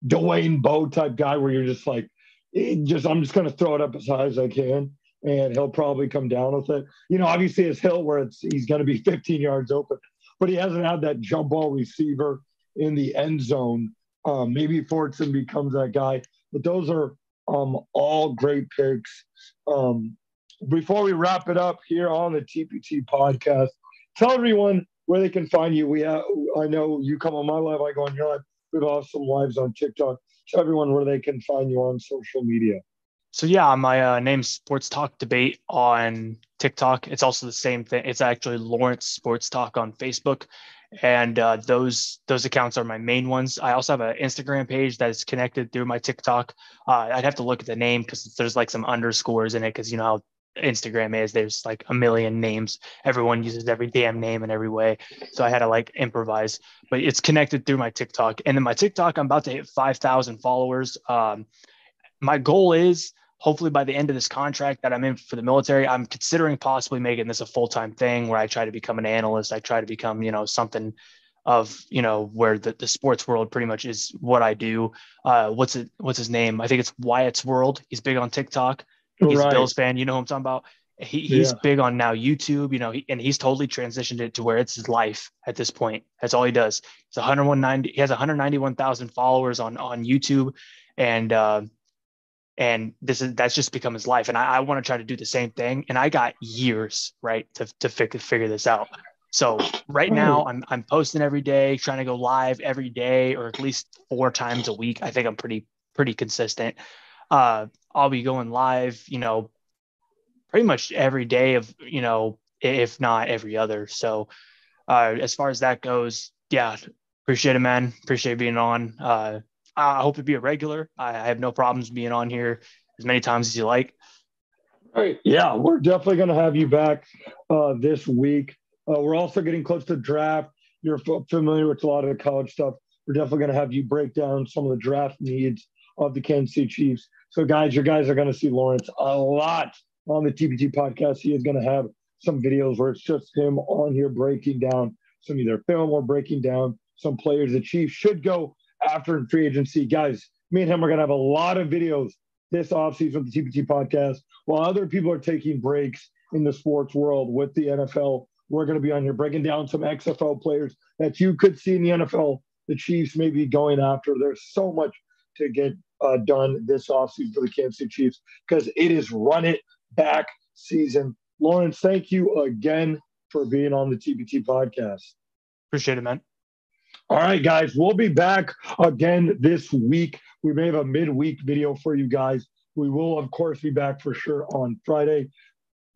Dwayne Bowe type guy where you're just like, I'm just going to throw it up as high as I can, and he'll probably come down with it. Obviously it's Hill where he's going to be 15 yards open, but he hasn't had that jump ball receiver in the end zone. Maybe Fortson becomes that guy, but those are all great picks. Before we wrap it up here on the TPT podcast, tell everyone where they can find you. I know you come on my live, I go on your live. We have some lives on TikTok. Tell everyone where they can find you on social media. So yeah, my name's Sports Talk Debate on TikTok. It's also the same thing. It's actually Laurence Sports Talk on Facebook. And those accounts are my main ones. I also have an Instagram page that is connected through my TikTok. I'd have to look at the name because there's like some underscores in it, because you know how Instagram is. There's like a million names. Everyone uses every damn name in every way. So I had to like improvise, but it's connected through my TikTok. And then my TikTok, I'm about to hit 5,000 followers. My goal is hopefully by the end of this contract that I'm in for the military, I'm considering possibly making this a full-time thing where I try to become an analyst. I try to become, you know, something of, you know, where the sports world pretty much is what I do. What's his name? I think it's Wyatt's World. He's big on TikTok. He's a Bills fan. You know who I'm talking about? He's big on now YouTube, you know, and he's totally transitioned it to where it's his life at this point. That's all he does. He has 191,000 followers on YouTube. And that's just become his life. And I want to try to do the same thing. And I got years, right, to figure this out. So right now I'm posting every day, trying to go live every day, or at least 4 times a week. I think I'm pretty consistent. I'll be going live, you know, pretty much every day of, you know, if not every other. So as far as that goes, yeah, appreciate it, man. Appreciate being on. I hope to be a regular. I have no problems being on here as many times as you like. All right. Yeah, we're definitely going to have you back this week. We're also getting close to draft. You're familiar with a lot of the college stuff. We're definitely going to have you break down some of the draft needs of the Kansas City Chiefs. So, guys, you guys are going to see Laurence a lot on the TPT podcast. He is going to have some videos where it's just him on here breaking down some either film or breaking down some players the Chiefs should go after in free agency. Guys, me and him are going to have a lot of videos this offseason with the TPT podcast. While other people are taking breaks in the sports world with the NFL, we're going to be on here breaking down some XFL players that you could see in the NFL the Chiefs may be going after. There's so much to get done this offseason for the Kansas City Chiefs because it is run it back season. Laurence, thank you again for being on the TPT podcast. Appreciate it, man. All right, guys, we'll be back again this week. We may have a midweek video for you guys. We will, of course, be back for sure on Friday.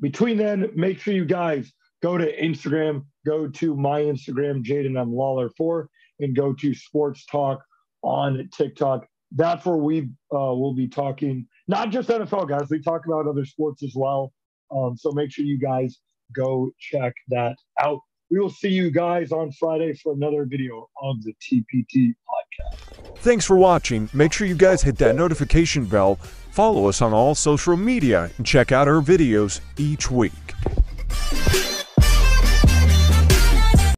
Between then, make sure you guys go to Instagram, go to my Instagram, Jaden M. Lawler4, and go to Sports Talk on TikTok. That's where we will be talking, not just NFL, guys. We talk about other sports as well. So make sure you guys go check that out. We will see you guys on Friday for another video of the TPT podcast. Thanks for watching. Make sure you guys hit that notification bell, follow us on all social media, and check out our videos each week.